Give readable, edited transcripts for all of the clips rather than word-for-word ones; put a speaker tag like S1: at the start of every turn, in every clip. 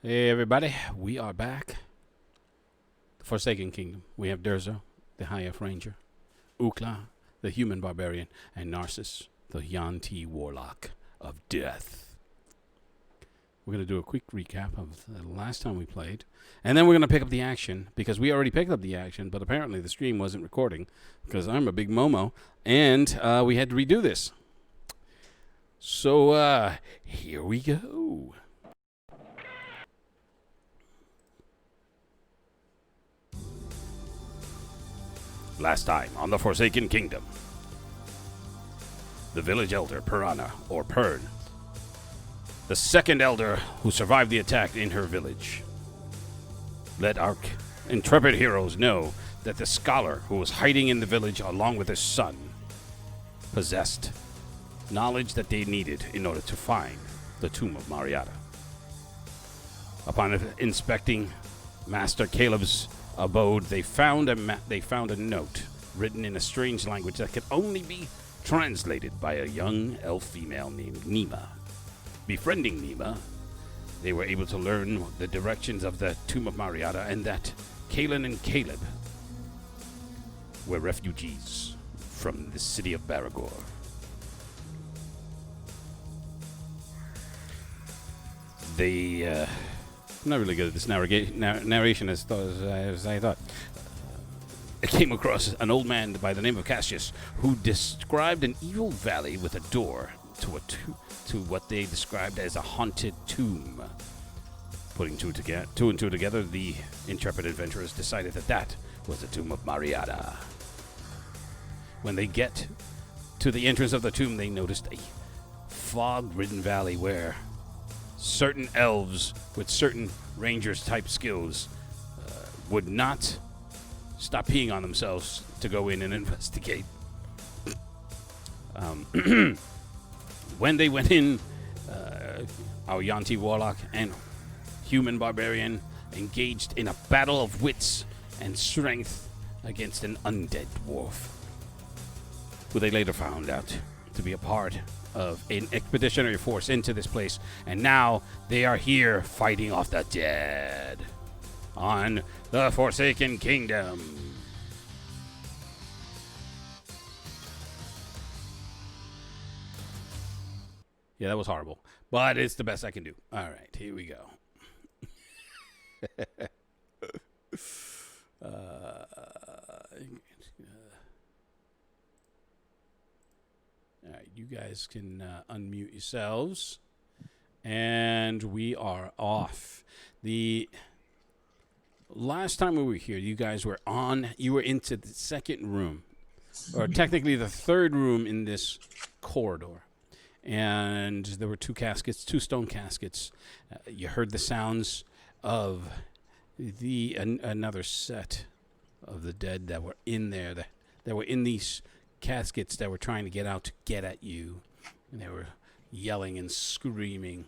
S1: Hey everybody, we are back. The Forsaken Kingdom. We have Durzo, the High Elf Ranger, Ukla, the Human Barbarian, and Narcissus, the Yanti Warlock of Death. We're going to do a quick recap of the last time we played, and then we're going to pick up the action, because we already picked up the action, but apparently the stream wasn't recording, because I'm a big Momo, and we had to redo this. So, here we go. Last time on the Forsaken Kingdom. The village elder, Piranha, or Pern, the second elder who survived the attack in her village, let our intrepid heroes know that the scholar who was hiding in the village along with his son possessed knowledge that they needed in order to find the tomb of Mariata. Upon inspecting Master Caleb's abode, they found a note written in a strange language that could only be translated by a young elf female named Nima. Befriending Nima, they were able to learn the directions of the tomb of Mariata and that Kalen and Caleb were refugees from the city of Baragor. I'm not really good at this narration as I thought. I came across an old man by the name of Cassius who described an evil valley with a door to what they described as a haunted tomb. Putting two and two together, the intrepid adventurers decided that was the tomb of Mariata. When they get to the entrance of the tomb, they noticed a fog-ridden valley where certain elves with certain rangers type skills would not stop peeing on themselves to go in and investigate. When they went in, our Yanti Warlock and Human Barbarian engaged in a battle of wits and strength against an undead dwarf, who they later found out to be a part of an expeditionary force into this place, and now they are here fighting off the dead on the Forsaken Kingdom. Yeah, that was horrible, but it's the best I can do. All right, here we go. All right, you guys can unmute yourselves, and we are off. The last time we were here, you guys were you were into the second room, or technically the third room in this corridor. And there were two stone caskets. You heard the sounds of another set of the dead that were in there, that were in these caskets, that were trying to get out to get at you. And they were yelling and screaming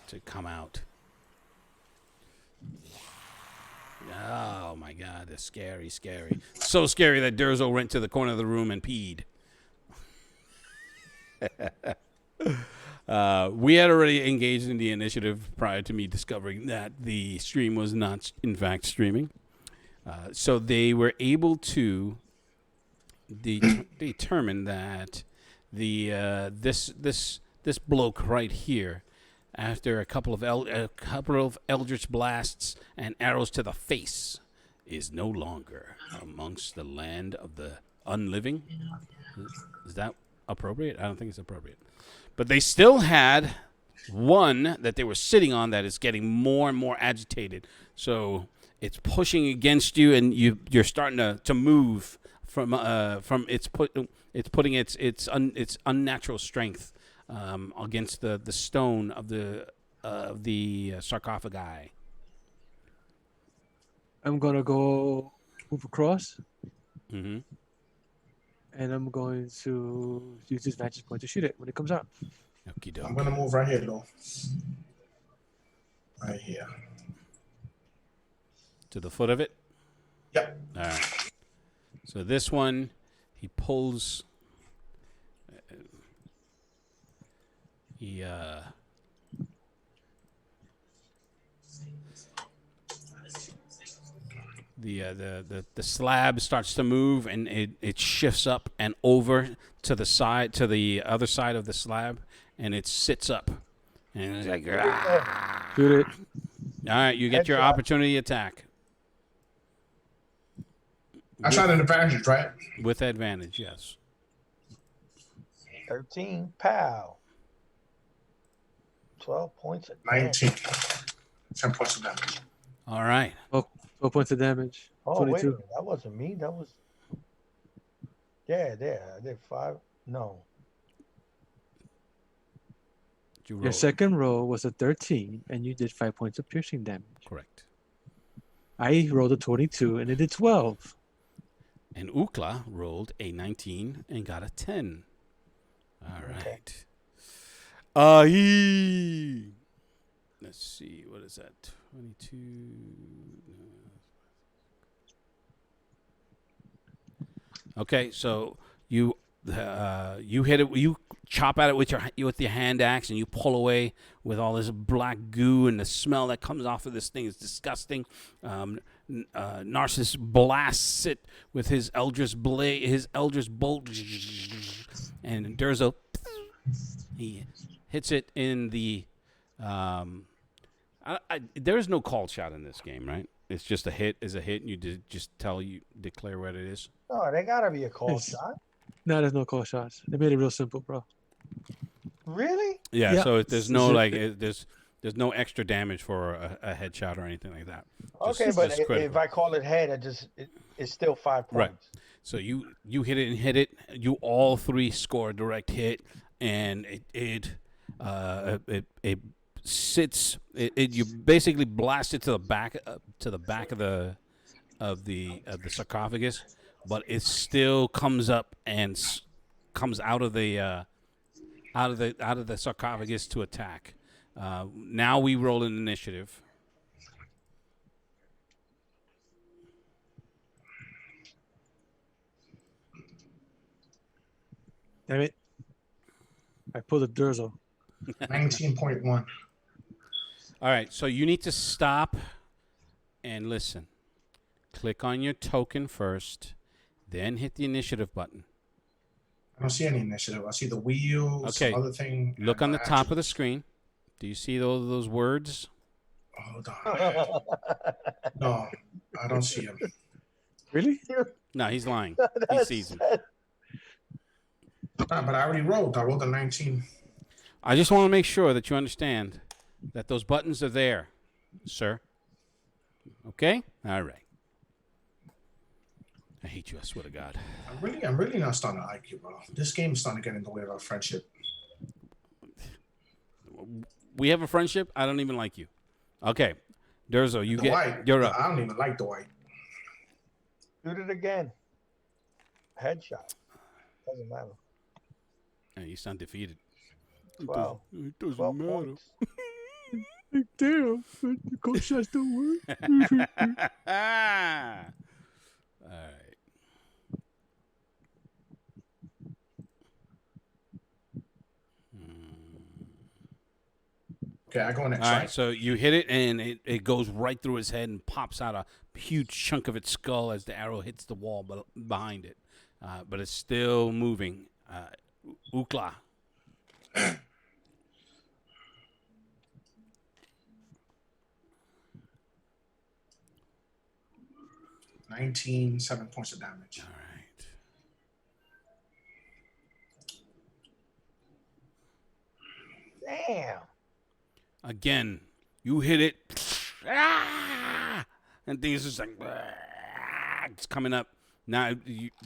S1: to come out. Oh my God, they're scary, scary. So scary that Durzo went to the corner of the room and peed. We had already engaged in the initiative prior to me discovering that the stream was not, in fact, streaming. So they were able to determine that this bloke right here, after a couple of eldritch blasts and arrows to the face, is no longer amongst the land of the unliving. Is that appropriate? I don't think it's appropriate. But they still had one that they were sitting on that is getting more and more agitated. So it's pushing against you, and you're starting to move from it's putting its unnatural strength against the stone of the sarcophagi.
S2: I'm gonna go move across.
S1: Mm-hmm.
S2: And I'm going to use this vantage point to shoot it when it comes out.
S1: Okie doke.
S3: I'm gonna move right here, though. Right here.
S1: To the foot of it?
S3: Yep.
S1: All right. So this one, he pulls. He the slab starts to move, and it shifts up and over to the other side of the slab, and it sits up, and it's like, "Ah."
S2: Shoot it.
S1: All right, you get your
S4: Headshot.
S1: opportunity attack
S3: I shot an advantage, right?
S1: with advantage. Yes.
S4: 13. Pow. 12 points of damage.
S3: 19. 10 points of damage.
S1: All right.
S2: 12 points of damage.
S4: Oh,
S2: 22.
S4: wait a minute. That wasn't me. That was. Yeah, there. I did 5. No.
S1: You
S2: Your
S1: roll.
S2: second roll was a 13, and you did 5 points of piercing damage.
S1: Correct.
S2: I rolled a 22, and it did 12.
S1: And Ukla rolled a 19 and got a 10. All right. Let's see. What is that? 22. Okay, so you hit it. You chop at it with your hand axe, and you pull away with all this black goo, and the smell that comes off of this thing is disgusting. Narcissus blasts it with his Eldritch blade, his Eldritch bolt, and Durzo, he hits it in the. There is no called shot in this game, right? It's just a hit is a hit, and you declare what it is.
S4: Oh, they gotta be a call
S2: Yes.
S4: shot.
S2: No, there's no call shots. They made it real simple, bro.
S4: Really?
S1: Yeah.
S2: Yeah.
S1: So there's no
S2: Zip
S1: there's no extra damage for a headshot or anything like that. Just-
S4: Okay, but
S1: just
S4: if
S1: critical.
S4: I call it head, it's still 5 points.
S1: Right. So you hit it and hit it. You all three score a direct hit, and it sits. You basically blast it to the back of the sarcophagus, but it still comes up and comes out of the sarcophagus to attack. Now we roll an initiative.
S2: Damn it. I pulled a Durzo.
S3: 19.1.
S1: All right, so you need to stop and listen. Click on your token first, then hit the initiative button.
S3: I don't see any initiative. I see the wheels,
S1: Okay.
S3: some other thing.
S1: Look on the top of the screen. Do you see those words?
S3: Hold on. No, I don't see him.
S2: Really?
S1: No, he's lying. He
S4: That's
S1: sees them.
S4: sad.
S3: Nah, but I already rolled. I rolled a 19.
S1: I just want to make sure that you understand that those buttons are there, sir. Okay? All right. I hate you, I swear to God.
S3: I'm really not starting to like you, bro. This game's starting to get in the way of our friendship.
S1: We have a friendship. I don't even like you. Okay. Durzo,
S3: Dwight,
S1: you're up.
S3: I don't even like Dwight.
S4: Shoot it again. Headshot. Doesn't matter.
S1: Yeah, you sound defeated.
S4: 12.
S1: It doesn't
S4: 12
S1: matter.
S4: points.
S2: Damn. The call shots don't work.
S1: All right.
S3: Okay, I go next,
S1: All
S3: right?
S1: right, so you hit it, and it goes right through his head and pops out a huge chunk of its skull as the arrow hits the wall behind it. But it's still moving. Ukla.
S3: Seven points of damage.
S1: All right.
S4: Damn.
S1: Again, you hit it. Ah! And things just like it's coming up. Now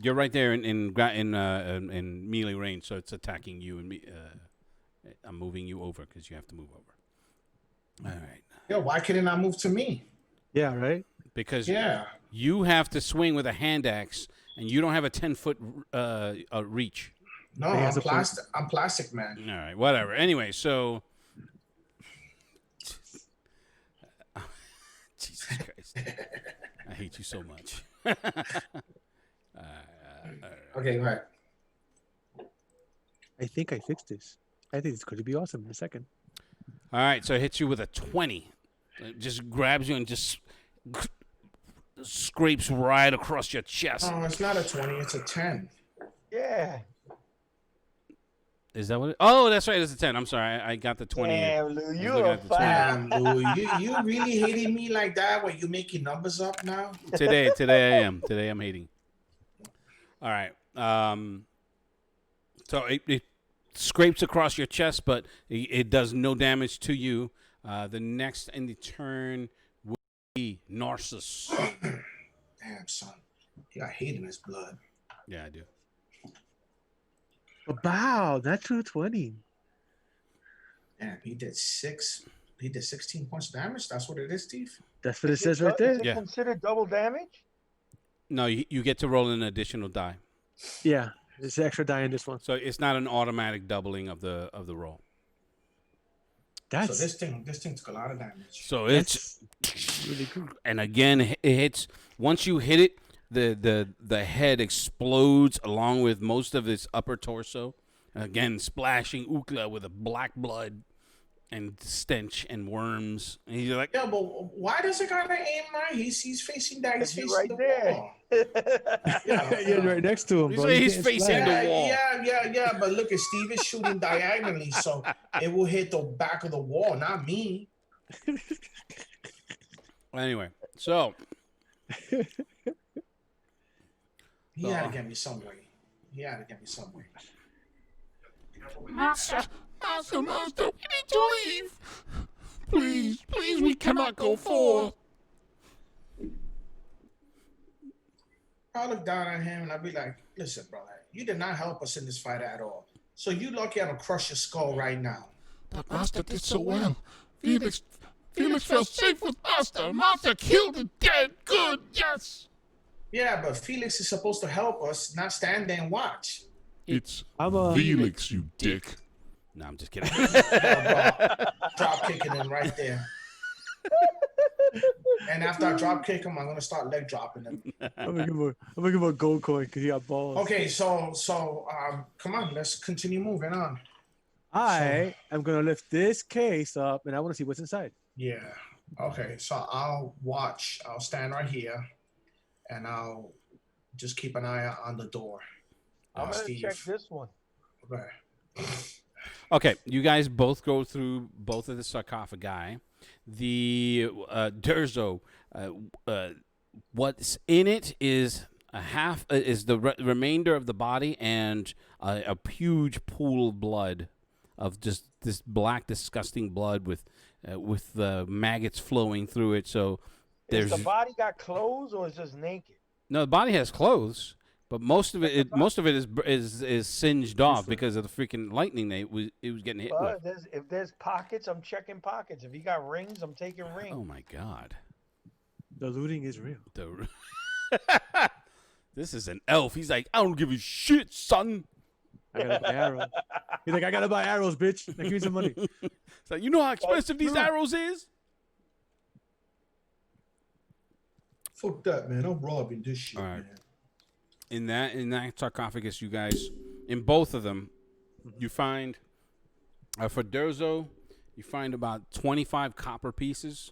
S1: you're right there in melee range, so it's attacking you and me. I'm moving you over because you have to move over. All right.
S3: Yo, why couldn't it not move to me?
S2: Yeah, right?
S1: Because
S3: Yeah.
S1: you have to swing with a hand axe, and you don't have a 10-foot reach.
S3: No,
S2: He
S3: I'm
S2: has a point.
S3: plastic. I'm plastic, man.
S1: All right, whatever. Anyway, so Jesus Christ, I hate you so much.
S3: Okay, right.
S2: I think I fixed this. I think it's going to be awesome in a second.
S1: All right, so it hits you with a 20. It just grabs you and just scrapes right across your chest.
S3: Oh, it's not a 20. It's a 10.
S4: Yeah.
S1: Is that what? Oh, that's right. It's a 10. I'm sorry. I got the 20.
S4: Damn, Lou,
S1: I was
S4: you
S1: looking
S4: a
S1: at the 20.
S3: Damn, Lou, you really hating me like that when you making numbers up now?
S1: Today I am. Today I'm hating. All right. So it scrapes across your chest, but it does no damage to you. The next in the turn will be Narcissus.
S3: Damn, son. He got hate in his blood.
S1: Yeah, I do.
S2: Wow, natural 20.
S3: Damn, he did 16 points damage. That's what it is, Steve.
S2: That's what it says right there.
S4: Is it
S1: Yeah.
S4: considered double damage?
S1: No, you get to roll an additional die.
S2: Yeah, there's extra die in this one.
S1: So it's not an automatic doubling of the roll.
S2: That's
S3: So this thing took a lot of damage.
S1: So it's
S2: really good.
S1: and again it hits. Once you hit it, the head explodes along with most of its upper torso. Again, splashing Ukla with a black blood and stench and worms. And he's like,
S3: Yeah, but why does it gotta aim right? He's facing that. He's facing
S4: right
S3: the
S4: there.
S3: wall.
S2: Yeah, right next to him,
S1: He's
S2: bro.
S1: like-
S2: You
S1: he's
S2: can't
S1: facing
S2: slide.
S1: the wall.
S3: Yeah. But look, at Steve is shooting diagonally, so it will hit the back of the wall, not me.
S1: anyway, so
S3: He had to get me some way.
S5: Master, we need to leave. Please, we cannot go forward.
S3: I look down at him and I'd be like, listen, brother, you did not help us in this fight at all. So you lucky I'm gonna crush your skull right now.
S5: But Master did so well. Felix felt safe with Master. Master killed the dead. Good, yes.
S3: Yeah, but Felix is supposed to help us, not stand there and watch.
S5: It's
S2: I'm a
S5: Felix, you dick.
S1: no, I'm just kidding.
S3: Drop kicking him right there. And after I drop kick him, I'm gonna start leg dropping him.
S2: I'm gonna give him a gold coin because he got balls.
S3: Okay, so come on, let's continue moving on.
S2: I am gonna lift this case up and I want to see what's inside.
S3: Yeah. Okay, so I'll watch. I'll stand right here, and I'll just keep an eye on the door.
S4: I'm gonna
S3: Steve.
S4: check this one.
S3: Okay.
S1: Okay, you guys both go through both of the sarcophagi. The Durzo, what's in it is a half is the remainder of the body and a huge pool of blood, of just this black, disgusting blood with the maggots flowing through it. So
S4: Is
S1: there's
S4: the body got clothes or is just naked?
S1: no, the body has clothes. But most of it is singed off because of the freaking lightning it was getting hit
S4: But
S1: with.
S4: if there's pockets, I'm checking pockets. If he got rings, I'm taking rings.
S1: Oh my God!
S2: The looting is real.
S1: This is an elf. He's like, I don't give a shit, son.
S2: I gotta buy arrows. He's like, I gotta buy arrows, bitch. Like, give me some money.
S1: It's like, you know how expensive these arrows is?
S3: Fuck that, man. I'm robbing this shit,
S1: All right.
S3: man.
S1: In that sarcophagus, you guys, in both of them, you find for Durzo, you find about 25 copper pieces.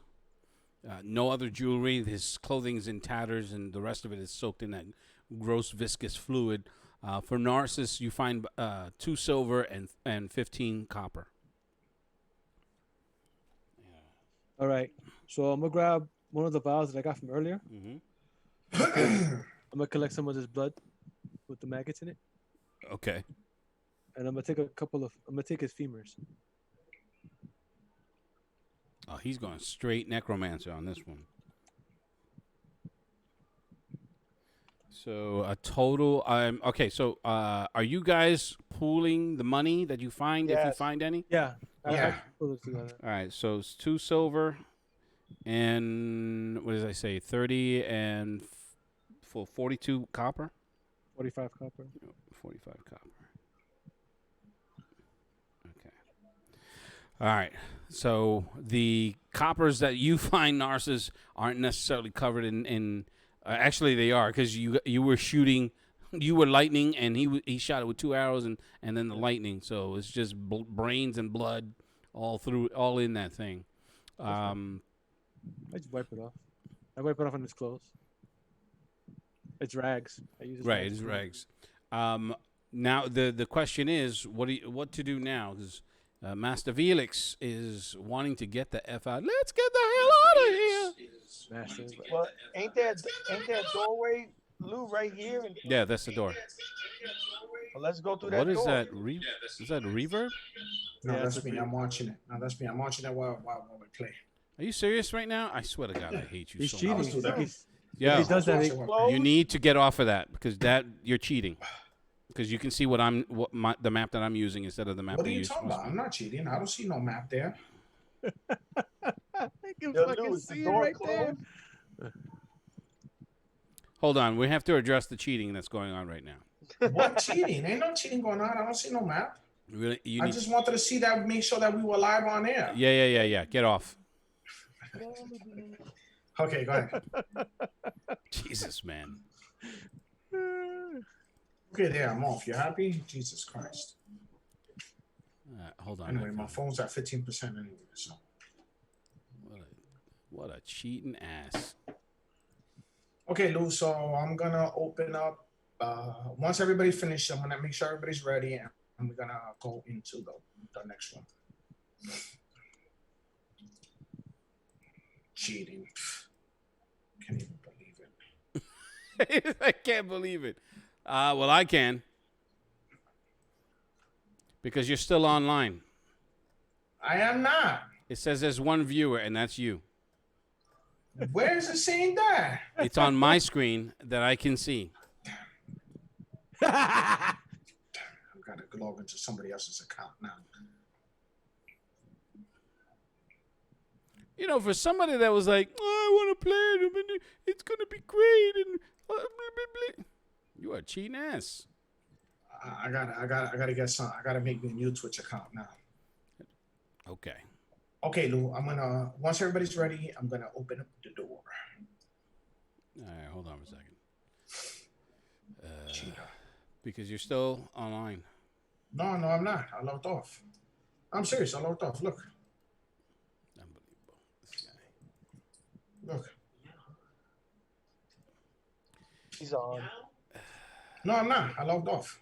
S1: No other jewelry. His clothing's in tatters, and the rest of it is soaked in that gross viscous fluid. For Narcissus, you find 2 silver and 15 copper.
S2: All right. So I'm gonna grab one of the vials that I got from earlier.
S1: Mm-hmm.
S2: I'm gonna collect some of this blood with the maggots in it,
S1: Okay.
S2: and I'm gonna take I'm gonna take his femurs.
S1: Oh, he's going straight necromancer on this one. So a total. Okay. So are you guys pooling the money that you find if you
S4: Yes.
S1: for any?
S2: Yeah.
S3: Yeah.
S2: I pull it together.
S1: All right. So it's 2 silver, and what did I say? 30 and for 42 copper.
S2: 45 copper.
S1: 45 copper. Okay. All right. So the coppers that you find, Narcissus, aren't necessarily covered in actually, they are, because you were shooting, you were lightning, and he shot it with 2 arrows, and then the lightning. So it's just brains and blood all in that thing.
S2: I just wipe it off. I wipe it off on his clothes. It's rags. I use
S1: Right, it's rags. Now the question is, what to do now? Because Master Felix is wanting to get the F out. Let's get the hell out of here.
S2: Master.
S4: Well, ain't that doorway, Lou, right here? And
S1: Yeah, that's the door.
S4: well, let's go through
S1: What
S4: that
S1: is
S4: door.
S1: that? Is that reverb?
S3: No,
S2: Yeah,
S3: that's
S2: it's
S3: me.
S2: a
S3: I'm watching it. No, that's me. I'm watching it while we play.
S1: Are you serious right now? I swear to God, I hate you
S2: He's
S1: so
S2: cheating.
S1: much.
S3: do that.
S1: Yeah,
S2: He does that.
S3: Watch
S2: He,
S3: it while I play.
S1: you need to get off of that because you're cheating. Because you can see the map that I'm using instead of the map
S3: What
S1: that
S3: are you
S1: you're
S3: talking
S1: supposed
S3: about?
S1: to
S3: I'm not cheating. I don't see no map there.
S2: I can
S4: Yo,
S2: fucking
S4: Lou, is the
S2: see it
S4: door
S2: right there.
S4: closed?
S1: Hold on, we have to address the cheating that's going on right now.
S3: What cheating? Ain't no cheating going on. I don't see no map.
S1: Really,
S3: I just wanted to see that, make sure that we were live on air.
S1: Yeah. Get off.
S3: Okay, go ahead.
S1: Jesus, man.
S3: Okay, there. I'm off. You happy? Jesus Christ.
S1: Hold on.
S3: Anyway, my phone's at 15% anyway. So.
S1: What a cheating ass.
S3: Okay, Lou. So I'm gonna open up. Once everybody finishes, I'm gonna make sure everybody's ready, and we're gonna go into the next one. Cheating. Can't even believe it.
S1: I can't believe it. Well, I can. Because you're still online.
S3: I am not.
S1: It says there's one viewer, and that's you.
S3: Where is it saying that?
S1: It's on my screen that I can see.
S3: I've got to log into somebody else's account now.
S1: You know, for somebody that was like, oh, I want to play it, and it's going to be great, and blah, blah, blah. You are a cheating ass.
S3: I gotta get some. I gotta make me a new Twitch account now.
S1: Okay.
S3: Okay, Lou. I'm gonna once everybody's ready, I'm gonna open up the door.
S1: All right, hold on a second.
S3: Cheater.
S1: Because you're still online.
S3: No, I'm not. I logged off. I'm serious. I logged off. Look.
S1: Unbelievable. This guy.
S3: Look.
S4: He's on.
S3: No, I'm not. I logged off.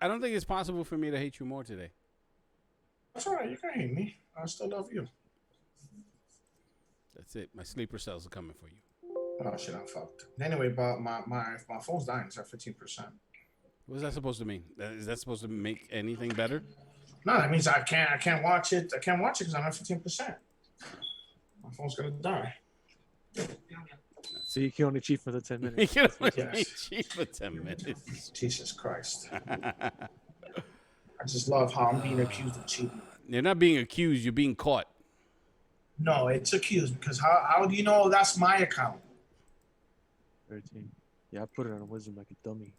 S1: I don't think it's possible for me to hate you more today.
S3: That's all right. You can hate me. I still love you.
S1: That's it. My sleeper cells are coming for you.
S3: Oh shit, I'm fucked. Anyway, but my phone's dying. It's at 15%.
S1: What is that supposed to mean? Is that supposed to make anything better?
S3: No, that means I can't watch it. I can't watch it because I'm at 15%. My phone's gonna die.
S2: So you can only cheat for the 10
S1: You
S2: minutes.
S1: can only
S3: Yes.
S1: cheat for 10 minutes.
S3: Jesus Christ. I just love how I'm being accused of cheating.
S1: You're not being accused. You're being caught.
S3: No, it's accused because how do you know that's my account?
S2: 13. Yeah, I put it on wisdom like a dummy.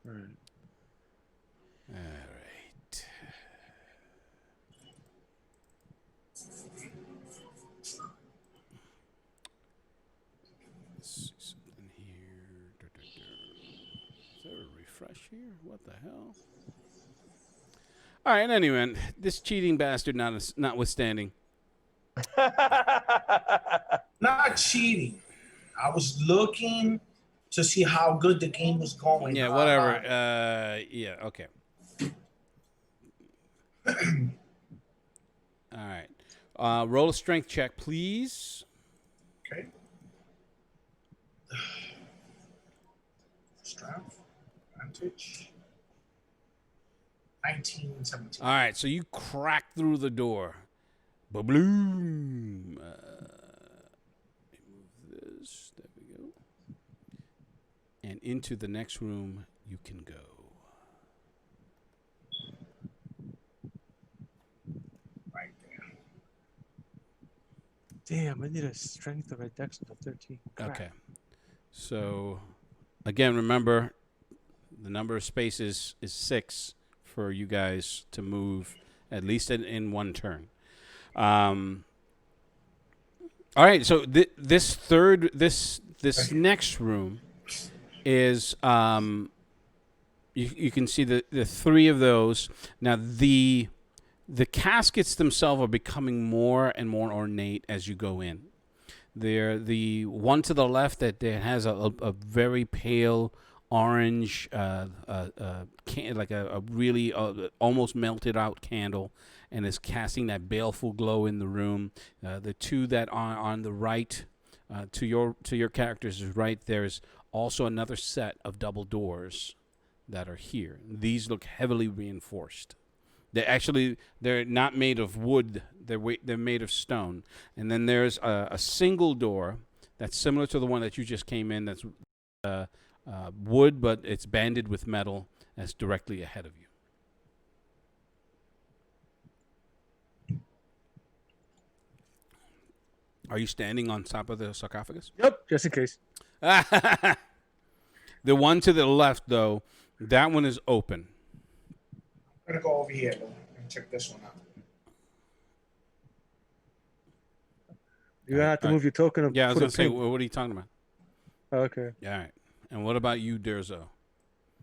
S2: All right.
S1: All right. Let's see something here. Is there a refresh here? What the hell? All right, anyway, this cheating bastard notwithstanding.
S3: Not cheating. I was looking to see how good the game was going.
S1: Yeah, whatever. Yeah, okay. All right. Roll a strength check, please.
S3: Okay. Strength. Advantage. 19, 17.
S1: All right, so you crack through the door. Ba-bloom. Remove this. There we go. And into the next room you can go.
S3: Right there.
S2: Damn, I need a strength of a dex of 13. Crap.
S1: Okay. So, again, remember, the number of spaces is 6 for you guys to move, at least in one turn. All right, so this next room is you can see the 3 of those. Now the caskets themselves are becoming more and more ornate as you go in. There, the one to the left that has a very pale orange, like a really almost melted out candle, and is casting that baleful glow in the room. The two that are on the right, to your characters is right. There's also another set of double doors that are here. These look heavily reinforced. They're not made of wood. They're made of stone. And then there's a single door that's similar to the one that you just came in. That's wood, but it's banded with metal. That's directly ahead of you. Are you standing on top of the sarcophagus?
S2: Yep, just in case.
S1: The one to the left, though, that one is open.
S3: I'm gonna go over here though and check this one out.
S2: You're gonna have to move your token.
S1: Yeah, I was gonna say, what are you talking about?
S2: Okay.
S1: Yeah, all right. And what about you, Derzo?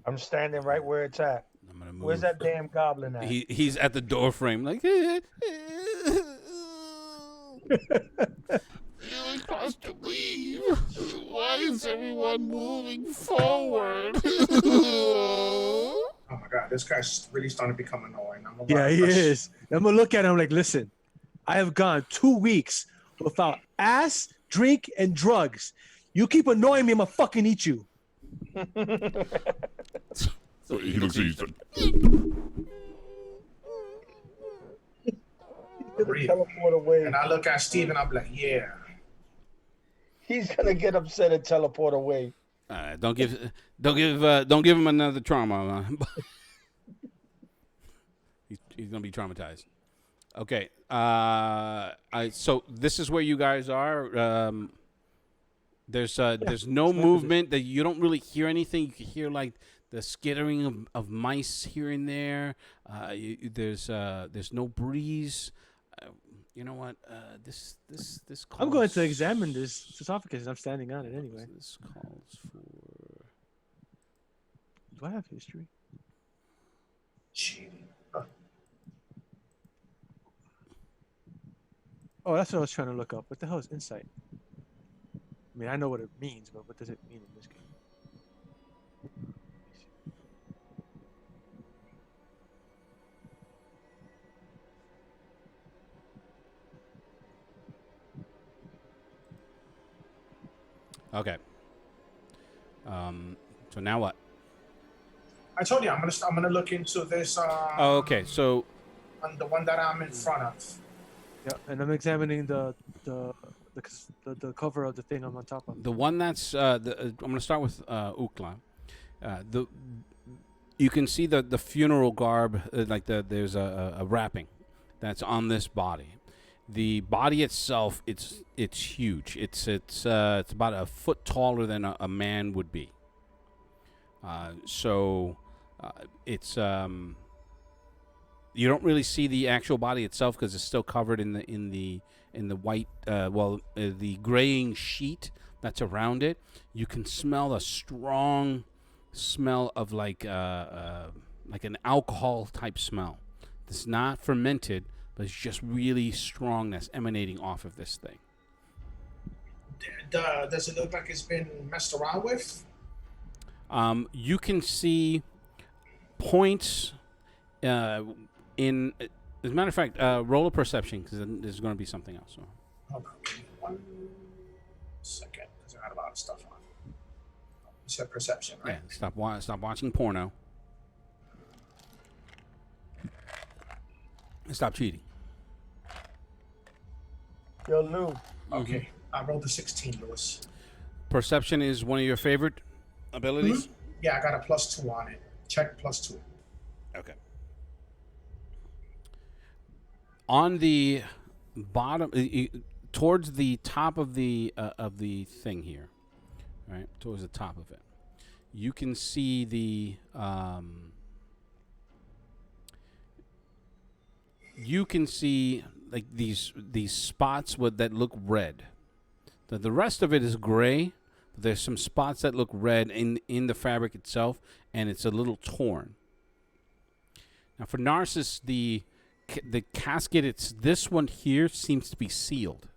S4: I'm standing right where it's at.
S1: I'm gonna move.
S4: Where's that damn goblin at?
S1: He's at the door frame, like.
S5: Feeling forced to leave. Why is everyone moving forward?
S3: Oh my god, this guy's really starting to become annoying.
S2: Yeah, he is. I'm gonna look at him like, listen, I have gone 2 weeks without ass, drink, and drugs. You keep annoying me, I'm gonna fucking eat you.
S5: He looks easy.
S4: Teleport away.
S3: And I look at Steve and I'm like, yeah.
S4: He's gonna get upset and teleport away.
S1: Don't give him another trauma. He's gonna be traumatized. Okay. So this is where you guys are. There's no movement. That you don't really hear anything. You can hear like the skittering of mice here and there. There's no breeze. You know what? This calls,
S2: I'm going to examine this sarcophagus. I'm standing on it anyway.
S1: This calls for.
S2: Do I have history?
S3: Cheating.
S2: Oh, that's what I was trying to look up. What the hell is insight? I mean, I know what it means, but what does it mean in this game?
S1: Okay. So now what?
S3: I told you I'm gonna look into this.
S1: Oh, okay. So
S3: On the one that I'm in front of.
S2: Yeah, and I'm examining the cover of the thing I'm on top of.
S1: the one that's I'm going to start with Ukla. You can see the funeral garb, there's a wrapping that's on this body. The body itself, it's huge. It's about a foot taller than a man would be. It's you don't really see the actual body itself because it's still covered in the white, the graying sheet that's around it. You can smell a strong smell of like an alcohol type smell. It's not fermented, but it's just really strong that's emanating off of this thing.
S3: Does it look like it's been messed around with?
S1: You can see points in. As a matter of fact, roll a perception because there's going to be something else. So.
S3: Hold on, give me 1 second because I got a lot of stuff on. You said perception, right?
S1: Yeah, stop watching porno. And stop cheating.
S4: Yo, Lou.
S3: Okay, I rolled a 16, Lewis.
S1: Perception is one of your favorite abilities?
S3: Mm-hmm. Yeah, I got a +2 on it. Check +2.
S1: Okay. On the bottom, towards the top of the thing here, right? Towards the top of it, you can see the like these spots that look red. The rest of it is gray. But there's some spots that look red in the fabric itself, and it's a little torn. Now for Narcissus, the casket, this one here seems to be sealed.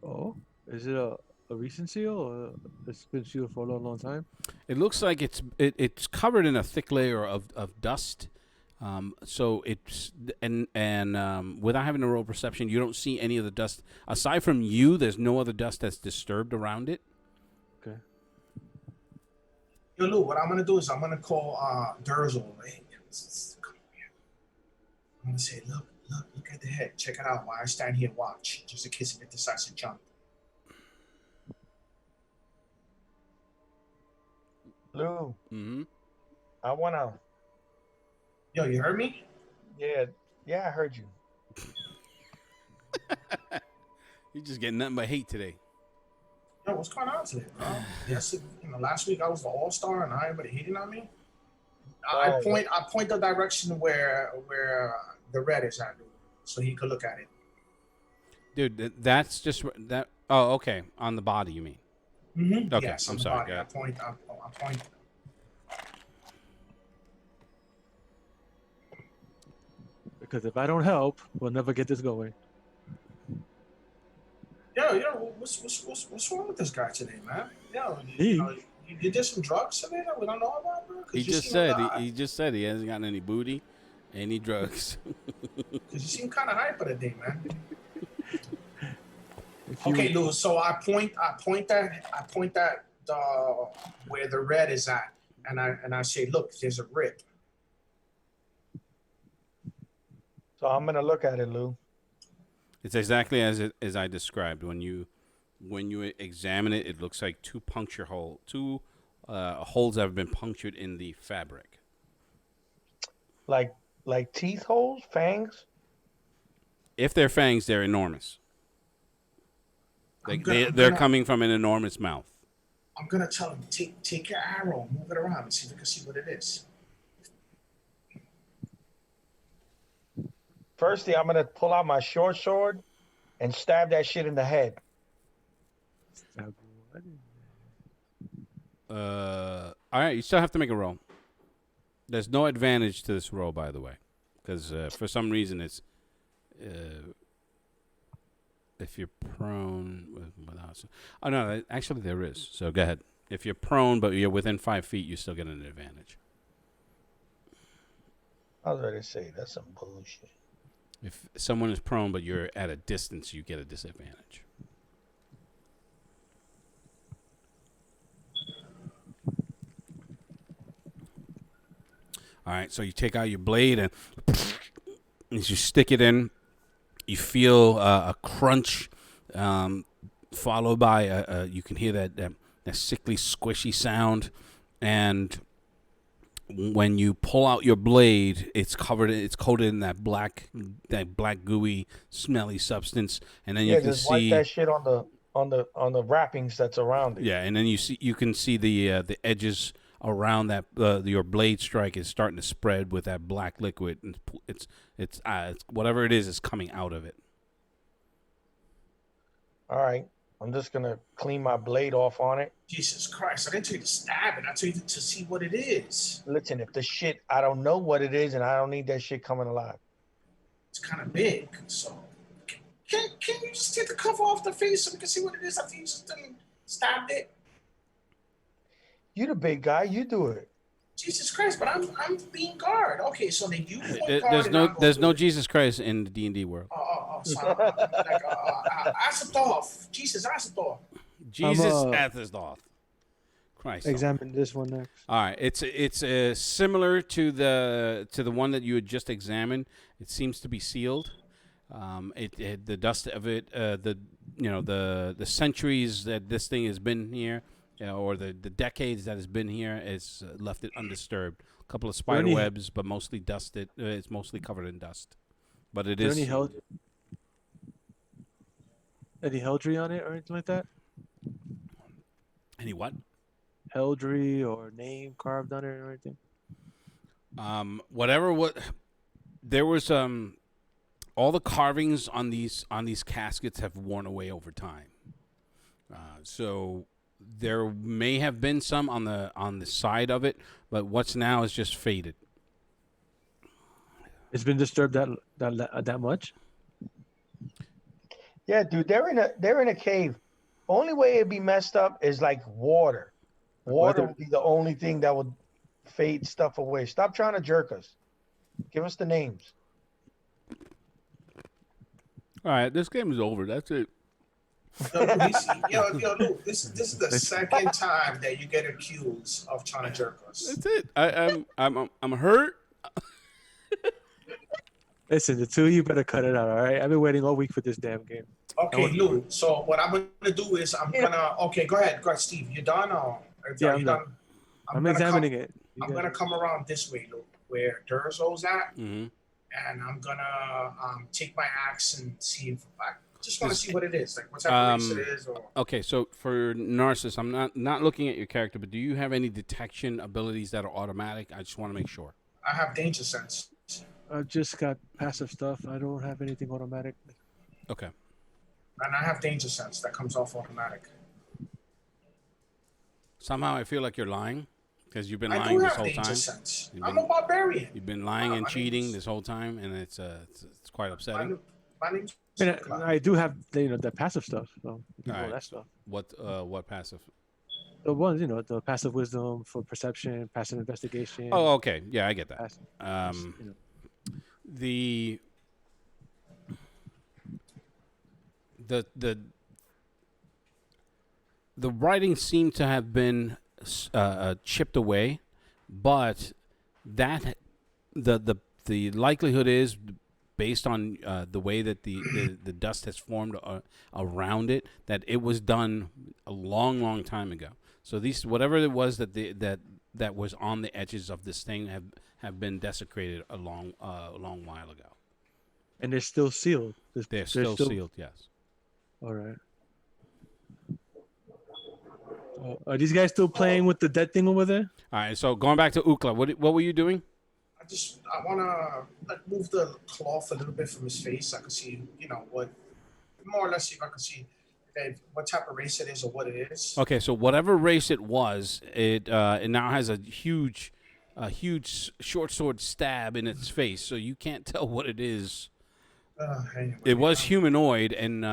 S2: Oh, is it a recent seal or it's been sealed for a long, long time?
S1: It looks like it's covered in a thick layer of dust. So it's without having a roll perception, you don't see any of the dust aside from you. There's no other dust that's disturbed around it.
S2: Okay.
S3: Yo, Lou, what I'm gonna do is I'm gonna call Durzel. Hey, come here. I'm gonna say, look at the head. Check it out while I stand here and watch, just in case it decides to jump.
S4: Lou,
S1: Mm-hmm.
S4: I wanna.
S3: Yo, you heard me?
S4: Yeah, yeah, I heard you.
S1: You're just getting nothing but hate today.
S3: Yo, what's going on today, bro? Yes, last week I was the all-star and everybody hating on me. I
S4: Oh,
S3: point the direction where the red is at, so he could look at it.
S1: Dude, that's just that. Oh, okay. On the body, you mean?
S3: Mm-hmm.
S1: Okay,
S3: Yes,
S1: I'm
S3: on the
S1: sorry.
S3: body.
S1: Go
S3: I
S1: ahead.
S3: point.
S2: Because if I don't help, we'll never get this going.
S3: Yo, what's wrong with this guy today, man? Yo,
S2: He?
S3: you did some drugs today that we don't know about, bro?
S1: He just said he just said he hasn't gotten any booty, any drugs.
S3: Because you seem kind of hyper today, man.
S2: If you,
S3: Okay, Lou. So I point that where the red is at, and I say, look, there's a rip.
S4: so I'm gonna look at it, Lou.
S1: It's exactly as I described. When you examine it, it looks like two holes that have been punctured in the fabric.
S4: Like teeth holes, fangs.
S1: If they're fangs, they're enormous.
S3: I'm
S1: They're
S3: gonna-
S1: coming from an enormous mouth.
S3: I'm gonna tell him take your arrow, move it around, and see if we can see what it is.
S4: Firstly, I'm gonna pull out my short sword and stab that shit in the head.
S1: All right, you still have to make a roll. There's no advantage to this roll, by the way, because for some reason it's if you're prone without. Oh no, actually there is. So go ahead. If you're prone but you're within 5 feet, you still get an advantage.
S4: I was ready to say that's some bullshit.
S1: If someone is prone but you're at a distance, you get a disadvantage. All right, so you take out your blade and as you stick it in, you feel a crunch, followed by you can hear that sickly, squishy sound, and when you pull out your blade, it's coated in that black gooey, smelly substance, and then you can
S4: just wipe
S1: see
S4: that shit on the wrappings that's around it.
S1: yeah, and then you can see the edges around that your blade strike is starting to spread with that black liquid, and it's whatever it is coming out of it.
S4: All right, I'm just gonna clean my blade off on it.
S3: Jesus Christ! I didn't tell you to stab it. I told you to see what it is.
S4: Listen, if the shit, I don't know what it is, and I don't need that shit coming alive.
S3: It's kind of big, so can you just take the cover off the face so we can see what it is after you just stabbed it?
S4: You the big guy, you do it.
S3: Jesus Christ! But I'm being guard. Okay, so then you point guard.
S1: There's no Jesus Christ in the D&D world.
S3: Sorry. Like Asathoth. Jesus Asathoth.
S1: Jesus Atherstoth. Christ.
S2: examine this one next.
S1: All right, it's similar to the one that you had just examined. It seems to be sealed. The dust of it, the centuries that this thing has been here, or the decades that it's been here, has left it undisturbed. A couple of spider webs, but mostly dusted. It's mostly covered in dust. But it is.
S2: Any Heldry on it or anything like that?
S1: Any what?
S2: Heldry or name carved on it or anything?
S1: There was all the carvings on these caskets have worn away over time. So there may have been some on the side of it, but what's now is just faded.
S2: It's been disturbed that much?
S4: Yeah, dude, they're in a cave. Only way it'd be messed up is like water. Water
S2: weather.
S4: would be the only thing that would fade stuff away. Stop trying to jerk us. Give us the names.
S1: All right, this game is over. That's it.
S3: Yo, Lou, this is the second time that you get accused of trying to jerk us.
S1: That's it. I'm hurt.
S2: Listen, the two of you better cut it out, all right? I've been waiting all week for this damn game.
S3: Okay, Lou. So what I'm gonna do is Okay, go ahead, Steve. You done? Or
S2: Yeah,
S3: you
S2: I'm
S3: done?
S2: I'm
S3: gonna
S2: examining it.
S3: I'm gonna come around this way, Lou, where Durzo's at,
S1: Mm-hmm.
S3: and I'm gonna take my axe and see if I just want to see what it is, like what type of race it is, or
S1: Okay, so for Narcissus, I'm not looking at your character, but do you have any detection abilities that are automatic? I just want to make sure.
S3: I have danger sense.
S2: I've just got passive stuff. I don't have anything automatic.
S1: Okay.
S3: And I have danger sense that comes off automatic.
S1: Somehow I feel like you're lying because you've been
S3: I
S1: lying
S3: do
S1: this
S3: have
S1: whole
S3: danger
S1: time.
S3: sense.
S1: You've
S3: I'm
S1: been-
S3: a barbarian.
S1: You've been lying and
S3: my
S1: cheating
S3: name's-
S1: this whole time, and it's quite upsetting.
S3: My name's
S2: I mean, I do have the passive stuff. So all
S1: Alright.
S2: that stuff.
S1: What passive?
S2: The ones, the passive wisdom for perception, passive investigation.
S1: Oh, okay. Yeah, I get that.
S2: passive, you know.
S1: The the writing seemed to have been chipped away, but that the likelihood is based on the way that the dust has formed around it that it was done a long time ago. So these whatever it was that was on the edges of this thing have been desecrated a long while ago.
S2: And they're still sealed.
S1: They're still sealed. Yes.
S2: All right. Are these guys still playing with the dead thing over there?
S1: All right. So going back to Ukla, what were you doing?
S3: I wanna move the cloth a little bit from his face. I can see, what more or less see if I can see what type of race it is or what it is.
S1: Okay, so whatever race it was, it now has a huge short sword stab in its face, so you can't tell what it is.
S3: Anyway,
S1: It was humanoid and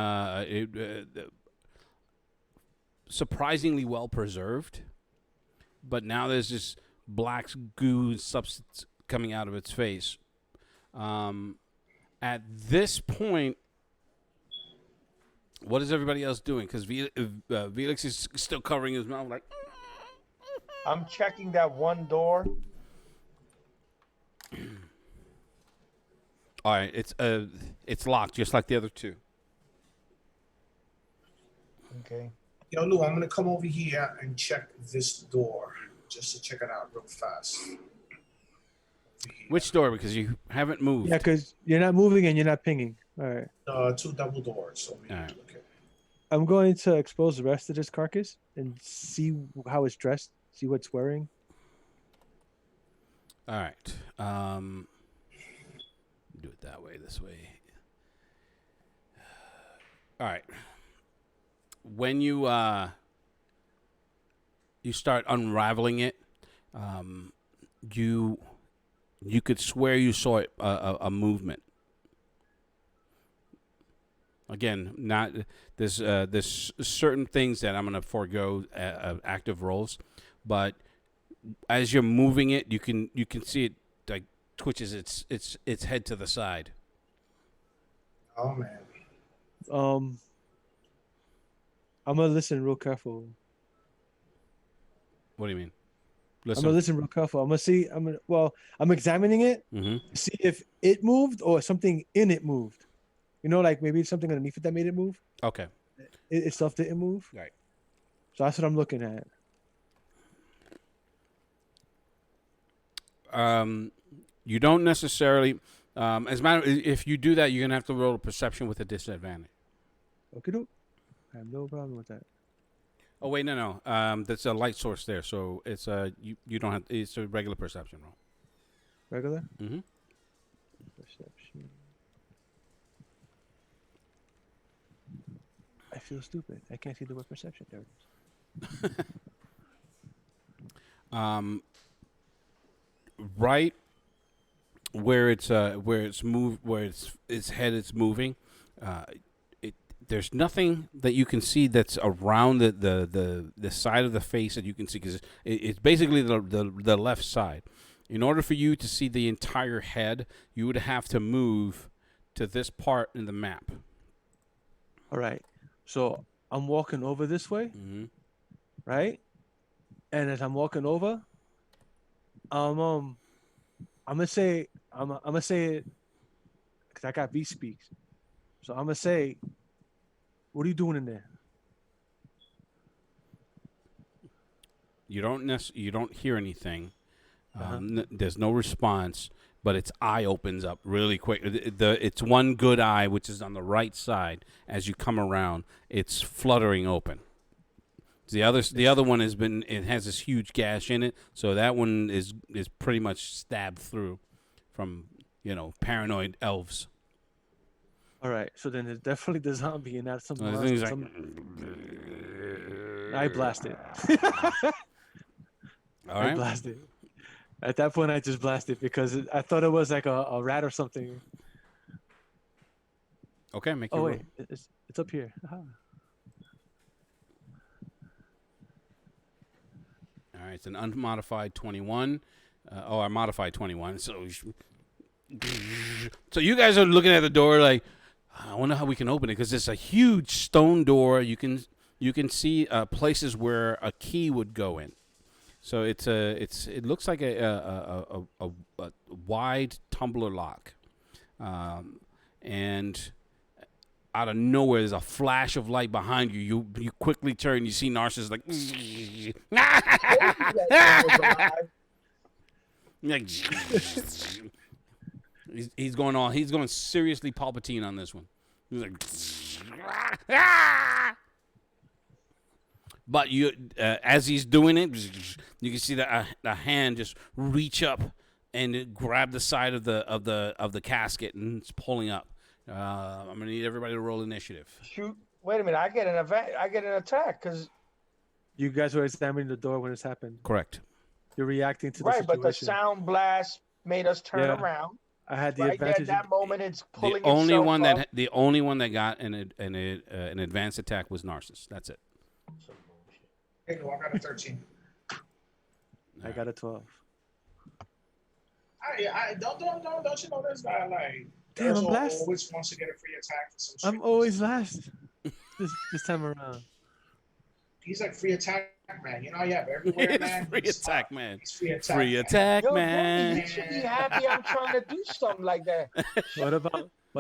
S1: surprisingly well preserved, but now there's this black goo substance coming out of its face. At this point, what is everybody else doing? Because Felix is still covering his mouth like.
S4: I'm checking that one door.
S1: All right, it's locked just like the other two.
S4: Okay.
S3: Yo, Lou, I'm gonna come over here and check this door just to check it out real fast.
S1: Which door? Because you haven't moved.
S2: Yeah, because you're not moving and you're not pinging. All right.
S3: Two double doors. So we
S1: All right.
S3: okay.
S2: I'm going to expose the rest of this carcass and see how it's dressed, see what it's wearing.
S1: All right. Do it that way, this way. All right. When you start unraveling it, you could swear you saw a movement. Again, not there's certain things that I'm gonna forego active rolls, but as you're moving it, you can see it like twitches its head to the side.
S3: Oh man.
S2: I'm gonna listen real careful.
S1: What do you mean?
S2: I'm gonna listen real careful. I'm gonna see. I'm examining it
S1: Mm-hmm.
S2: to see if it moved or something in it moved. Like maybe something underneath it that made it move.
S1: Okay.
S2: Itself didn't move.
S1: Right.
S2: So that's what I'm looking at.
S1: You don't necessarily. As a matter, if you do that, you're gonna have to roll a perception with a disadvantage.
S2: Okay, doke. I have no problem with that.
S1: Oh wait, no. That's a light source there, so it's you don't have. It's a regular perception roll.
S2: Regular
S1: Mm-hmm.
S2: perception. I feel stupid. I can't see the word perception. There it is.
S1: Right where its head is moving, There's nothing that you can see that's around the side of the face that you can see, because it's basically the left side. In order for you to see the entire head, you would have to move to this part in the map.
S2: All right. So I'm walking over this way,
S1: Mm-hmm.
S2: right? And as I'm walking over, I'm gonna say I'm gonna say it because I got beat speaks. So I'm gonna say, what are you doing in there?
S1: You don't hear anything. There's no response, but its eye opens up really quick. It's one good eye, which is on the right side. As you come around, it's fluttering open. The other one it has this huge gash in it, so that one is pretty much stabbed through from paranoid elves.
S2: All right. So then it's definitely the zombie, and not something
S1: The
S2: else.
S1: thing's like,
S2: I blasted.
S1: all
S2: I
S1: right.
S2: blasted. At that point, I just blasted because I thought it was like a rat or something.
S1: Okay, make
S2: Oh
S1: your
S2: wait, it's up here. Aha.
S1: All right, it's an unmodified 21. I modified 21. So you guys are looking at the door like, I wonder how we can open it, because it's a huge stone door. You can see places where a key would go in. So it looks like a wide tumbler lock, and out of nowhere there's a flash of light behind you. You quickly turn. You see Narcissus like. He's going seriously Palpatine on this one. He's like, but you, as he's doing it, you can see the hand just reach up and grab the side of the casket, and it's pulling up. I'm gonna need everybody to roll initiative.
S4: Shoot! Wait a minute. I get an attack because.
S2: You guys were examining the door when this happened.
S1: Correct.
S2: You're reacting to the
S4: Right,
S2: situation.
S4: but the sound blast made us turn around.
S2: I had the
S4: Right
S2: advantage.
S4: there, at that moment, it's pulling
S1: The only
S4: itself
S1: one
S4: up.
S1: the only one that got an advanced attack was Narcissus. That's it.
S3: Hey, no, I got a 13.
S2: I got a 12.
S3: I don't you know this guy like
S2: Damn, I'm
S3: Durzo
S2: last.
S3: always wants to get a free attack for some shit.
S2: I'm always last. this time around.
S3: He's like free attack man. You know, yeah, everywhere, man.
S1: Free
S3: He's
S1: attack man.
S3: He's free attack.
S1: Free
S3: man.
S1: attack
S4: Yo,
S1: man.
S4: you should be happy I'm trying to do something like that.
S2: What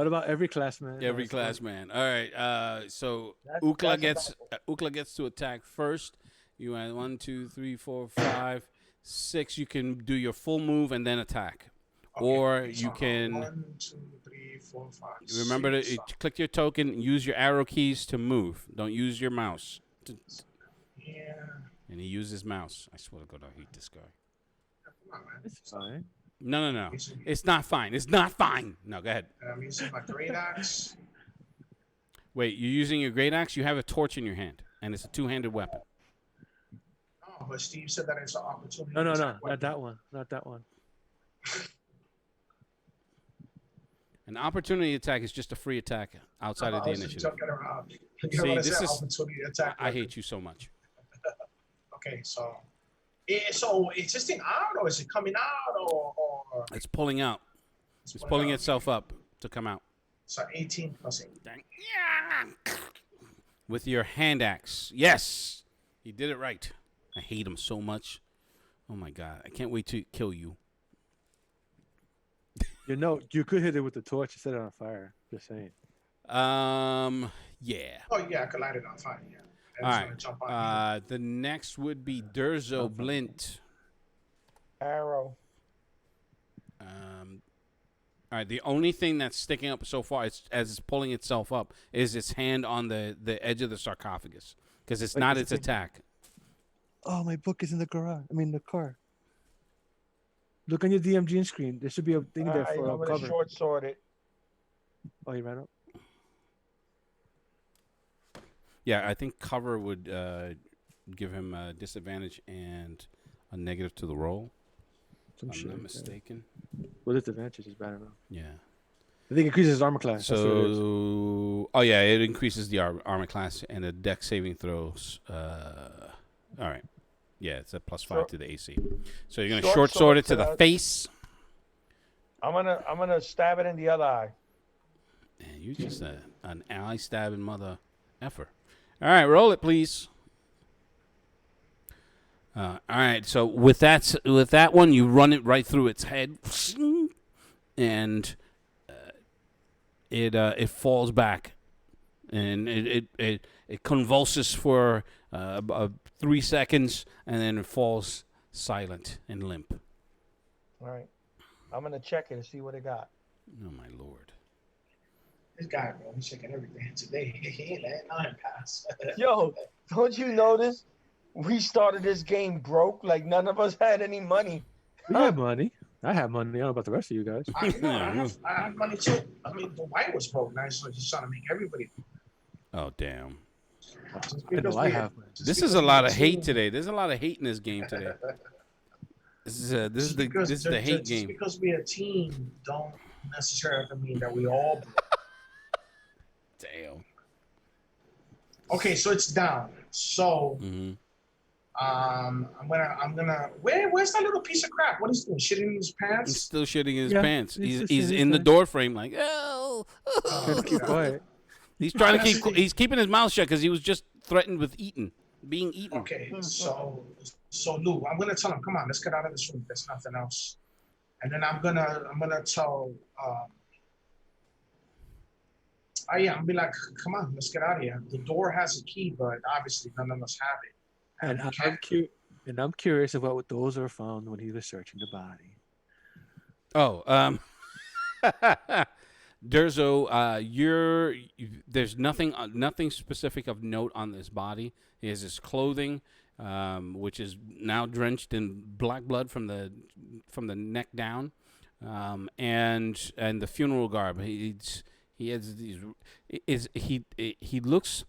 S2: about every class, man?
S1: Every class man. All right. So
S4: That's
S1: Ukla
S4: a
S1: gets to attack first. You have 1, 2, 3, 4, 5, 6. You can do your full move and then attack, or you can
S3: 1, 2, 3, 4, 5.
S1: remember to
S3: 6.
S1: click your token. Use your arrow keys to move. Don't use your mouse.
S3: Yeah.
S1: And he used his mouse. I swear to God, I hate this guy.
S3: Come on, man.
S2: It's fine.
S1: No. It's not fine. It's not fine. No, go ahead.
S3: I'm using my great axe.
S1: Wait, you're using your great axe? You have a torch in your hand, and it's a two-handed weapon.
S3: No, but Steve said that it's an opportunity.
S2: No,
S3: attack
S2: not
S3: weapon.
S2: that one. Not that one.
S1: An opportunity attack is just a free attack outside of the
S3: I was just
S1: initiative.
S3: joking around. You
S1: See,
S3: know what I
S1: this
S3: said?
S1: is-
S3: Opportunity attack
S1: I
S3: weapon.
S1: hate you so much.
S3: Okay, so is this thing out or is it coming out or
S1: It's pulling out. It's pulling
S3: out?
S1: itself up to come out.
S3: So 18 plus 8.
S1: With your hand axe. Yes! He did it right. I hate him so much. Oh my God. I can't wait to kill you.
S2: You could hit it with the torch and set it on fire. Just saying.
S1: Yeah.
S3: Oh yeah, I could light it on fire. Yeah.
S1: All
S3: I was gonna jump on
S1: right. The next would be Durzo Blint.
S4: Arrow.
S1: All right. The only thing that's sticking up so far, as it's pulling itself up, is its hand on the edge of the sarcophagus, because it's
S2: Wait,
S1: not
S2: is
S1: its
S2: it-
S1: attack.
S2: Oh, my book is in the garage. I mean, the car. Look on your DMG screen. There should be a thing there for
S4: I'm
S2: a
S4: gonna
S2: cover.
S4: short sword it.
S2: Oh, he ran up.
S1: Yeah, I think cover would give him a disadvantage and a negative to the roll.
S2: Some
S1: If
S2: shit
S1: I'm not
S2: like that.
S1: mistaken.
S2: Well, disadvantage is bad enough.
S1: Yeah.
S2: I think it increases his armor class. That's what it is.
S1: So, oh yeah, it increases the armor class and the deck saving throws. All right, yeah, it's a +5
S4: Short-
S1: to the AC. So you're gonna
S4: short
S1: short sword it to
S4: sword
S1: the
S4: to-
S1: face.
S4: I'm gonna stab it in the other eye.
S1: Man, you're just an eye stabbing mother effer. All right, roll it, please. All right, so with that one, you run it right through its head, and it falls back, and it convulses for 3 seconds, and then it falls silent and limp.
S4: All right. I'm gonna check it and see what it got.
S1: Oh my lord!
S3: This guy, bro, he's checking everything today. He ain't letting nothing pass.
S4: Yo, don't you notice? We started this game broke. Like none of us had any money.
S2: We have money. I have money. I don't know about the rest of you guys.
S3: I have money too. I mean, the white was broke. Now so he's trying to make everybody.
S1: Oh damn!
S3: Just
S2: I know
S3: because
S2: I
S3: we-
S2: have money.
S3: just
S1: This is
S3: because
S1: a
S3: we
S1: lot
S3: a
S1: of hate
S3: team-
S1: today. There's a lot of hate in this game today. This is the hate
S3: just
S1: game.
S3: because we're a team, don't necessarily mean that we all.
S1: Damn.
S3: Okay, so it's down. So
S1: Mm-hmm.
S3: I'm gonna. Where's that little piece of crap? What is he doing? Shitting in his
S1: He's
S3: pants?
S1: still shitting in his
S2: Yeah,
S1: pants.
S2: he's
S1: He's
S2: just shitting his
S1: in the
S2: pants.
S1: door frame like, oh.
S2: Trying to keep quiet.
S1: He's trying to
S3: That's
S1: keep.
S3: the thing.
S1: He's keeping his mouth shut because he was just threatened with being eaten.
S3: Okay, so Lou, I'm gonna tell him, come on, let's get out of this room. There's nothing else. And then I'm gonna tell. Oh yeah, I'm gonna be like, come on, let's get out of here. The door has a key, but obviously none of us have it.
S2: And
S3: we can't-
S2: I'm curious about what those are found when he was searching the body.
S1: Oh, Durzo, there's nothing specific of note on this body. He has his clothing, which is now drenched in black blood from the neck down, and the funeral garb. He has these. He looks.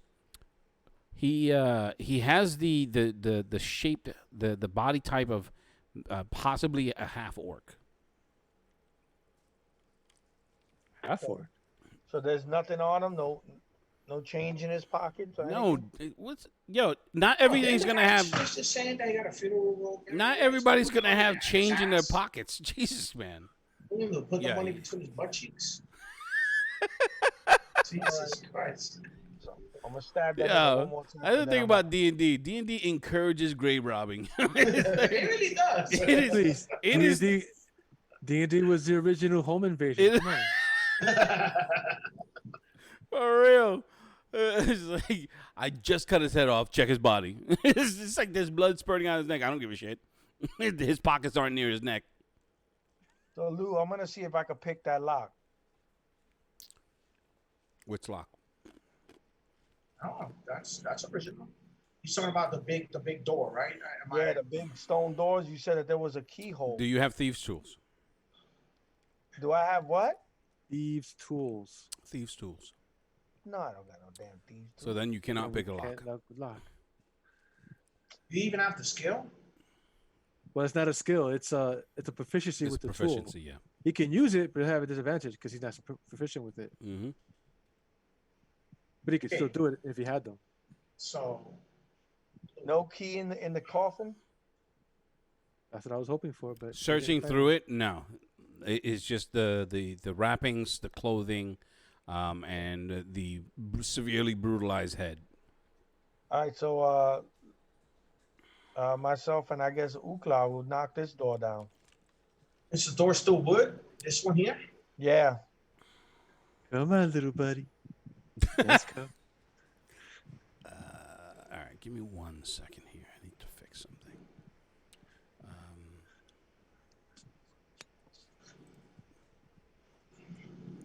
S1: He has the shape, the body type of possibly a half orc.
S2: Half orc.
S4: So there's nothing on him. No change in his pockets. Or
S1: No,
S4: anything?
S1: not everything's gonna have.
S3: She's just saying that you got a funeral robe.
S1: Not everybody's gonna have change in their pockets. Jesus, man.
S3: Put the
S1: Yeah,
S3: money
S1: yeah.
S3: between his butt cheeks. Jesus Christ.
S4: So I'm gonna stab that
S1: Yeah,
S4: one more time.
S1: I didn't
S4: and
S1: think
S4: then
S1: about D&D. D&D encourages grave robbing.
S3: It really does.
S1: It is.
S2: Please,
S1: It is.
S2: D&D was the original home invasion.
S1: It-
S2: Come on.
S1: For real. It's like, I just cut his head off. Check his body. It's like there's blood spurting out his neck. I don't give a shit. His pockets aren't near his neck.
S4: So Lou, I'm gonna see if I can pick that lock.
S1: Which lock?
S3: Oh, that's original. He's talking about the big door, right?
S4: Yeah, the big stone doors. You said that there was a keyhole.
S1: Do you have thieves' tools?
S4: Do I have what?
S2: Thieves' tools.
S1: Thieves' tools.
S4: No, I don't got no damn thieves.
S1: So then you cannot pick a lock.
S2: Can't lock.
S3: Do you even have the skill?
S2: Well, it's not a skill. It's a proficiency
S1: It's
S2: with the
S1: proficiency,
S2: tool.
S1: yeah.
S2: He can use it, but he'll have a disadvantage because he's not proficient with it.
S1: Mm-hmm.
S2: But he could still do it if he had them.
S3: So
S4: No key in the coffin.
S2: That's what I was hoping for. But
S1: Searching through it, no. It's just the wrappings, the clothing, and the severely brutalized head.
S4: All right, so myself and I guess Ukla will knock this door down.
S3: is the door still wood? This one here?
S4: Yeah.
S2: Come on, little buddy. Let's go.
S1: All right, give me 1 second here. I need to fix something.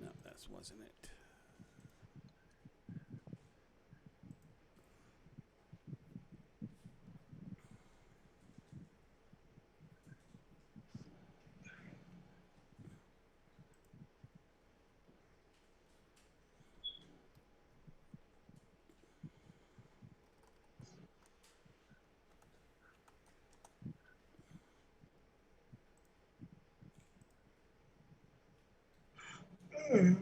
S1: No, that wasn't it.
S2: Hmm.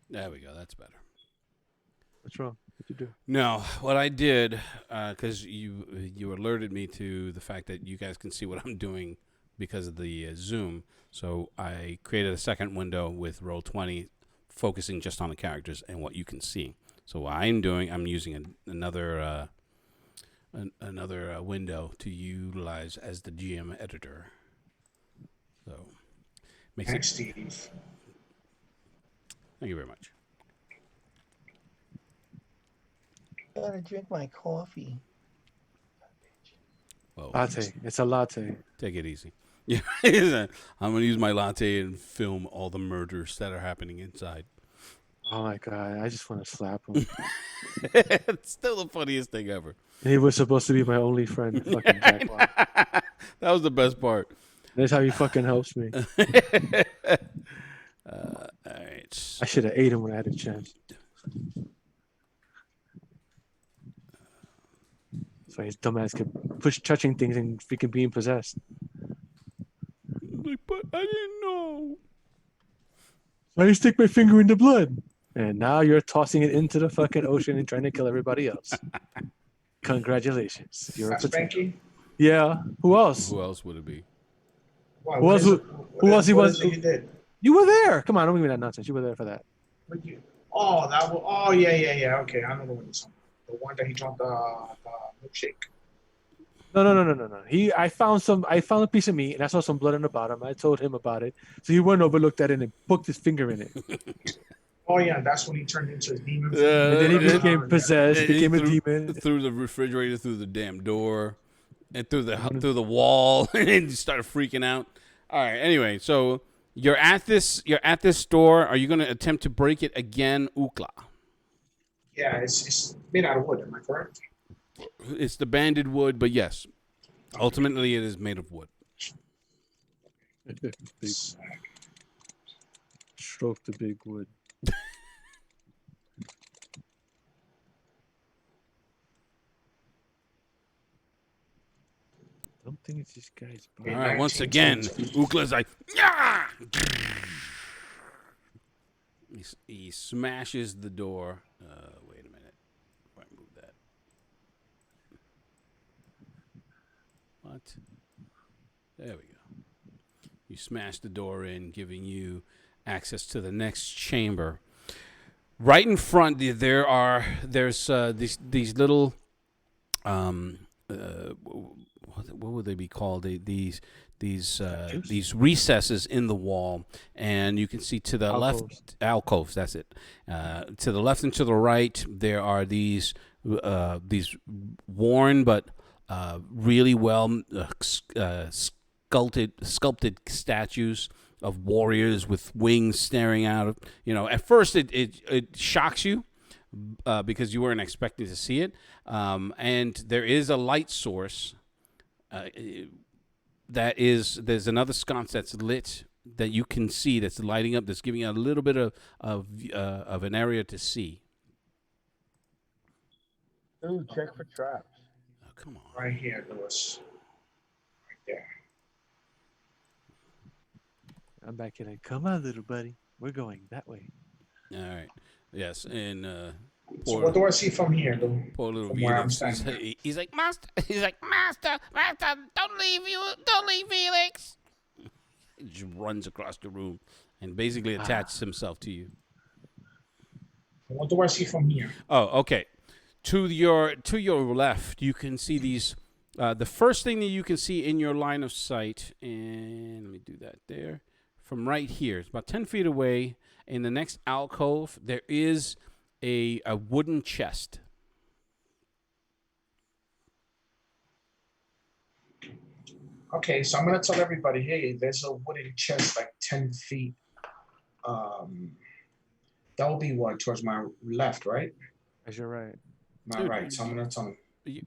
S1: There we go. That's better.
S2: What's wrong? What'd you do?
S1: No, what I did, because you alerted me to the fact that you guys can see what I'm doing because of the Zoom. So I created a second window with Roll20, focusing just on the characters and what you can see. So what I'm doing, I'm using another window to utilize as the GM editor. So makes
S3: Thanks,
S1: it.
S3: Steve.
S1: Thank you very much.
S4: Gotta drink my coffee.
S1: Whoa.
S2: Latte. It's a latte.
S1: Take it easy. Yeah, I'm gonna use my latte and film all the murders that are happening inside.
S2: Oh my god! I just want to slap him.
S1: It's still the funniest thing ever.
S2: He was supposed to be my only friend. Fucking jackpot.
S1: That was the best part.
S2: That's how he fucking helps me.
S1: All right.
S2: I should have ate him when I had a chance. So his dumbass kept touching things and freaking being possessed.
S1: Like, but I didn't know.
S2: So I stick my finger in the blood. And now you're tossing it into the fucking ocean and trying to kill everybody else. Congratulations. You're
S3: That's
S2: a potato.
S3: Spanky.
S2: Yeah. Who else?
S1: Who else would it be?
S3: What,
S2: Who
S3: what
S2: else
S3: is
S2: would-
S3: it-
S2: who
S3: what
S2: else
S3: is-
S2: he
S3: what
S2: was-
S3: is it you did?
S2: You were there. Come on, don't give me that nonsense. You were there for that.
S3: What you- Oh, that was. Oh, yeah. Okay, I know the one you're talking about. The one that he drank the milkshake.
S2: No. I found a piece of meat and I saw some blood on the bottom. I told him about it. So he went over, looked at it, and poked his finger in it.
S3: Oh yeah, that's when he turned into a demon.
S1: And
S2: And then he
S1: Yeah.
S2: became possessed,
S1: And he
S2: became a
S1: threw-
S2: demon.
S1: Through the refrigerator, through the damn door, and through the wall, and he started freaking out. All right. Anyway, so you're at this store. Are you going to attempt to break it again, Ukla?
S3: Yeah, it's made out of wood. Am I correct?
S1: It's the banded wood, but yes, ultimately it is made of wood.
S2: Big, stroke the big wood. I don't think it's this guy's
S1: All
S2: body.
S1: right. Once again, Ukla's like, yeah. He smashes the door. Wait a minute. Before I move that. What? There we go. You smash the door in, giving you access to the next chamber. Right in front, there's these little what would they be called? These recesses in the wall, and you can see to the left alcoves. That's it. To the left and to the right, there are these worn but really well sculpted statues of warriors with wings staring out of. At first it shocks you. Because you weren't expecting to see it. And there is a light source. There's another sconce that's lit that you can see that's lighting up, that's giving you a little bit of an area to see.
S4: Dude, check for traps.
S1: Oh, come on.
S3: Right here, Lewis. Right there.
S2: I'm back here like, come on, little buddy. We're going that way.
S1: All right. Yes, and
S3: So what do I see from here, though?
S1: Poor little
S3: From where I'm
S1: Felix.
S3: standing.
S1: He's like, Master. He's like, Master, don't leave Felix. He just runs across the room and basically attaches himself to you.
S3: What do I see from here?
S1: Oh, okay. To your left, you can see these. The first thing that you can see in your line of sight, and let me do that there. From right here, it's about 10 feet away. In the next alcove, there is a wooden chest.
S3: Okay, so I'm gonna tell everybody, hey, there's a wooden chest like 10 feet. That will be what, towards my left, right?
S2: As you're right.
S3: My
S1: Dude,
S3: right. So I'm gonna tell them.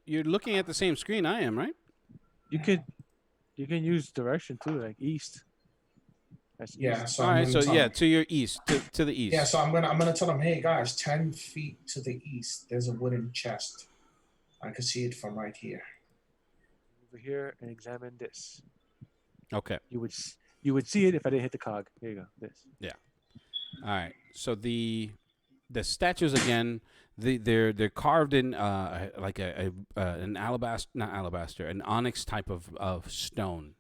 S1: You're looking at the same screen I am, right?
S2: You can use direction too, like east. That's
S3: Yeah.
S2: east.
S3: So
S1: All
S3: I'm
S1: right,
S3: gonna
S1: so
S3: tell
S1: yeah,
S3: them.
S1: to your east, to the east.
S3: Yeah. So I'm gonna tell them, hey guys, 10 feet to the east, there's a wooden chest. I can see it from right here.
S2: Over here and examine this.
S1: Okay.
S2: You would see it if I didn't hit the cog. There you go. This.
S1: All right. So the statues again, they're carved in like an alabaster, an onyx type of stone.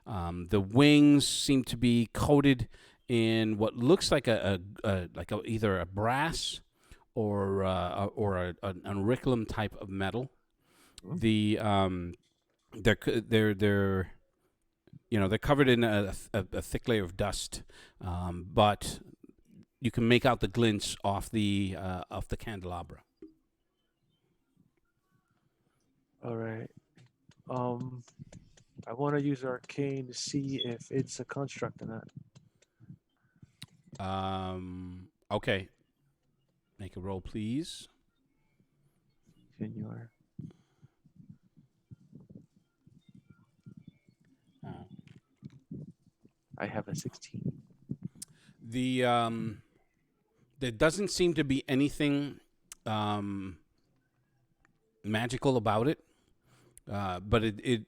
S1: The wings seem to be coated in what looks like either a brass or an auriculum type of metal. The they're covered in a thick layer of dust, but you can make out the glints off the candelabra.
S2: All right. I want to use arcane to see if it's a construct or not.
S1: Okay. Make a roll, please.
S2: Senor. I have a 16.
S1: There doesn't seem to be anything magical about it, but it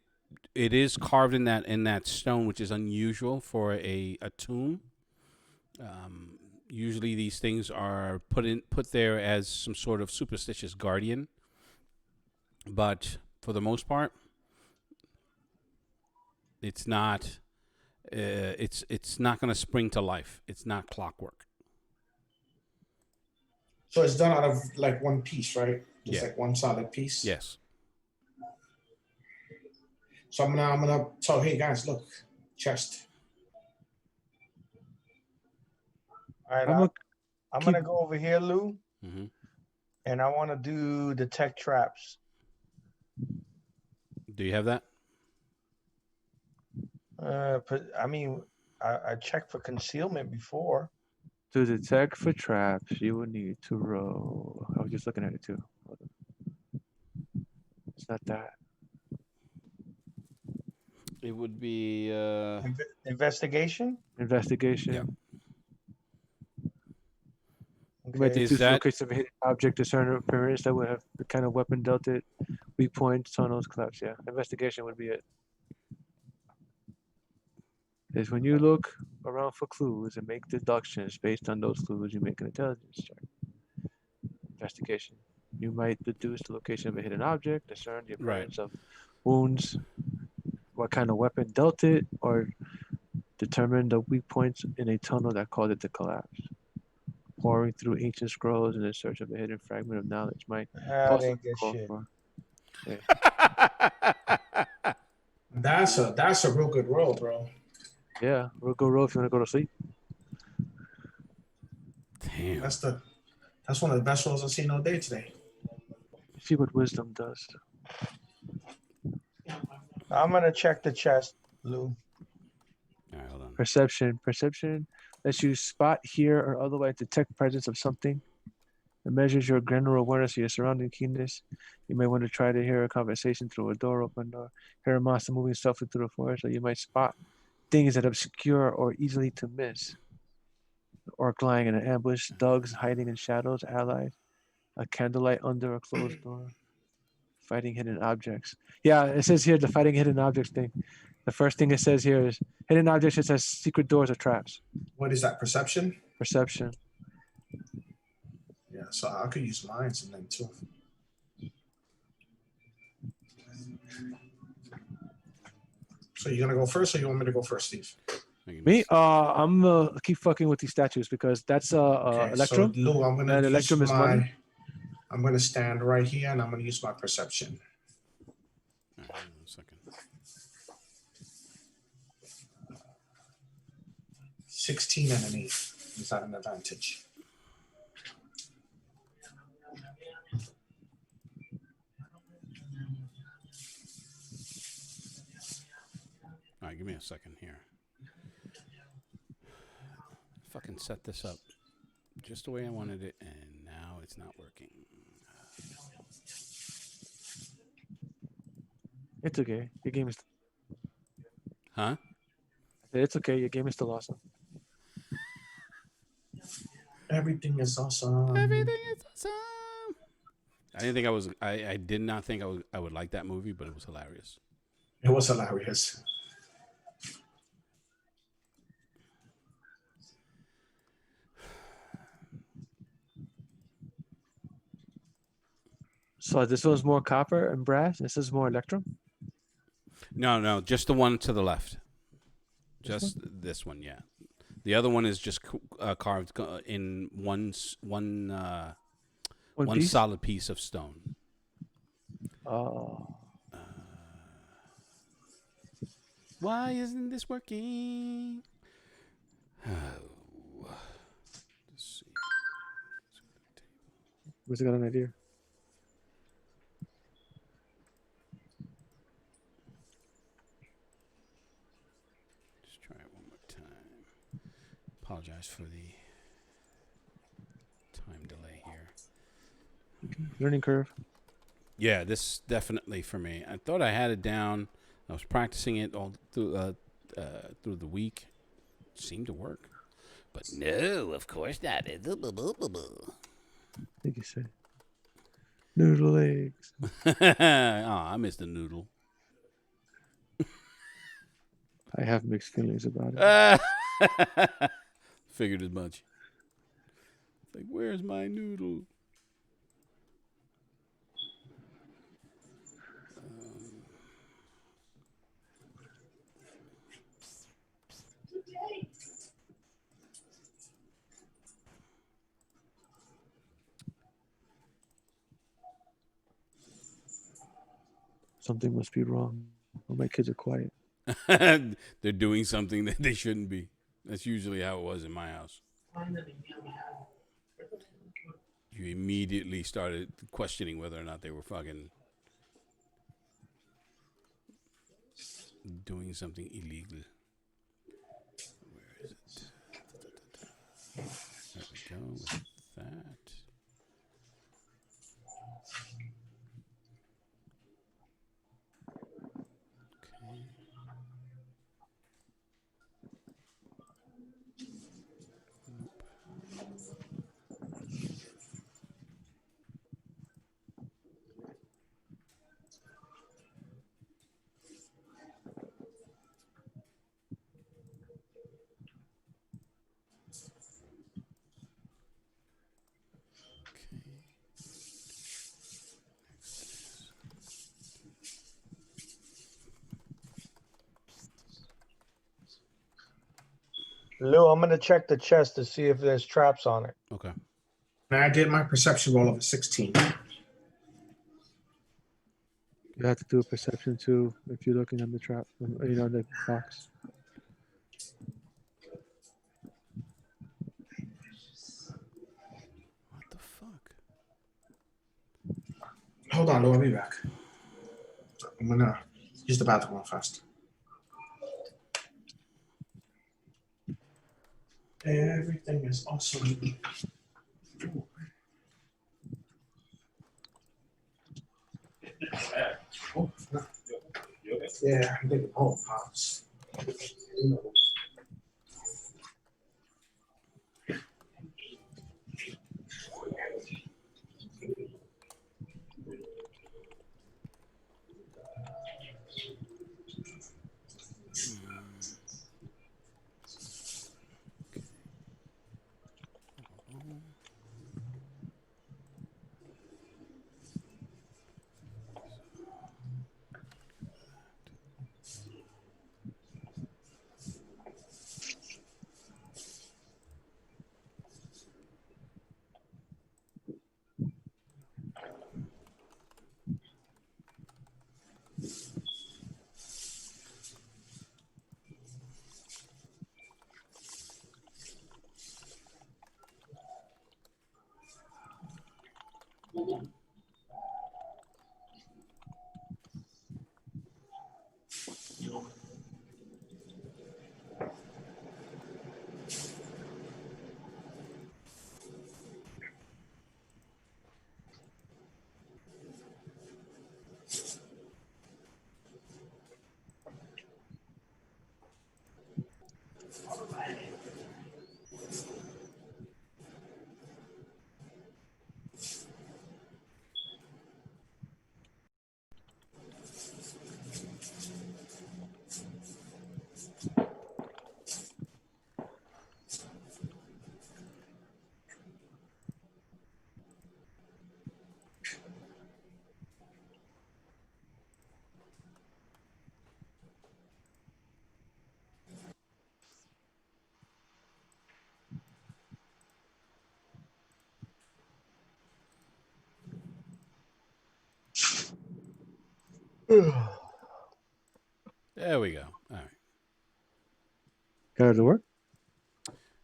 S1: is carved in that stone, which is unusual for a tomb. Usually, these things are put there as some sort of superstitious guardian, but for the most part, it's not. It's not going to spring to life. It's not clockwork.
S3: So it's done out of like one piece, right? Just
S1: Yeah.
S3: like one solid piece.
S1: Yes.
S3: So I'm gonna tell, hey guys, look, chest.
S4: All right, I'm gonna go over here, Lou, and I want to do detect traps.
S1: Do you have that?
S4: I mean, I checked for concealment before.
S2: To detect for traps, you will need to roll. I was just looking at it too. It's not that.
S1: It would be
S4: Investigation.
S2: Investigation.
S1: Yeah.
S2: You might
S4: Okay.
S2: choose location of a hidden object, discern appearance that would have the kind of weapon dealt it, weak points, tunnels, collapse. Yeah, investigation would be it. Is when you look around for clues and make deductions based on those clues, you make an intelligence check. Investigation. You might deduce the location of a hidden object, discern the appearance of wounds, what kind of weapon dealt it, or determine the weak points in a tunnel that caused it to collapse. Pouring through ancient scrolls in search of a hidden fragment of knowledge might
S4: I
S2: also
S4: didn't get
S2: call
S4: shit.
S2: for.
S3: That's a real good roll, bro.
S2: Yeah, we'll go roll if you want to go to sleep.
S1: Damn.
S3: That's one of the best rolls I've seen all day today.
S2: See what wisdom does.
S4: I'm gonna check the chest, Lou.
S1: All right, hold on.
S2: Perception. Perception lets you spot, hear, or otherwise detect presence of something. It measures your granular awareness of your surrounding keenness. You may want to try to hear a conversation through a door open or hear a monster moving softly through the forest, or you might spot things that obscure or easily to miss. An orc lying in an ambush, thugs hiding in shadows, allies, a candlelight under a closed door, fighting hidden objects. Yeah, it says here the fighting hidden objects thing. The first thing it says here is hidden objects. It says secret doors or traps.
S3: What is that? Perception?
S2: Perception.
S3: Yeah. so I could use mine and then too. So you're gonna go first, or you want me to go first, Steve?
S2: Me? I'm gonna keep fucking with these statues because that's
S3: Okay,
S2: Electrum.
S3: So Lou, I'm gonna
S2: and
S3: use
S2: Electrum is money.
S3: I'm gonna stand right here, and I'm gonna use my perception.
S1: All right, 1 second.
S3: 16 and an 8. Is that an advantage?
S1: All right, give me a second here. Fucking set this up just the way I wanted it, and now it's not working.
S2: It's okay. Your game is.
S1: Huh?
S2: It's okay. Your game is still awesome.
S3: Everything is awesome.
S1: Everything is awesome. I didn't think I was. I did not think I would like that movie, but it was hilarious.
S3: It was hilarious.
S2: So this one's more copper and brass. This is more electrum.
S1: No, just the one to the left. Just this one, yeah. The other one is just carved in one
S2: piece?
S1: solid piece of stone.
S2: Oh.
S1: Why isn't this working? Let's see.
S2: Where's it got an idea?
S1: Just try it one more time. Apologize for the time delay here.
S2: Learning curve.
S1: Yeah, this definitely for me. I thought I had it down. I was practicing it all through the week. It seemed to work, but no, of course not.
S2: I think you said noodle legs.
S1: I missed the noodle.
S2: I have mixed feelings about it.
S1: Figured as much. It's like, where's my noodle?
S2: Something must be wrong. Well, my kids are quiet.
S1: They're doing something that they shouldn't be. That's usually how it was in my house. You immediately started questioning whether or not they were fucking doing something illegal. Where is it? There we go with that. Okay. Nope.
S4: Lou, I'm gonna check the chest to see if there's traps on it.
S1: Okay.
S3: And I did my perception roll of a 16.
S2: You have to do a perception too if you're looking at the trap, the box.
S1: What the fuck?
S3: Hold on, Lou, I'll be back. I'm gonna use the bathroom first. Everything is awesome. Ooh. Oh, no. Yeah, I'm thinking, pops.
S1: There we go. All right.
S2: Got it to work?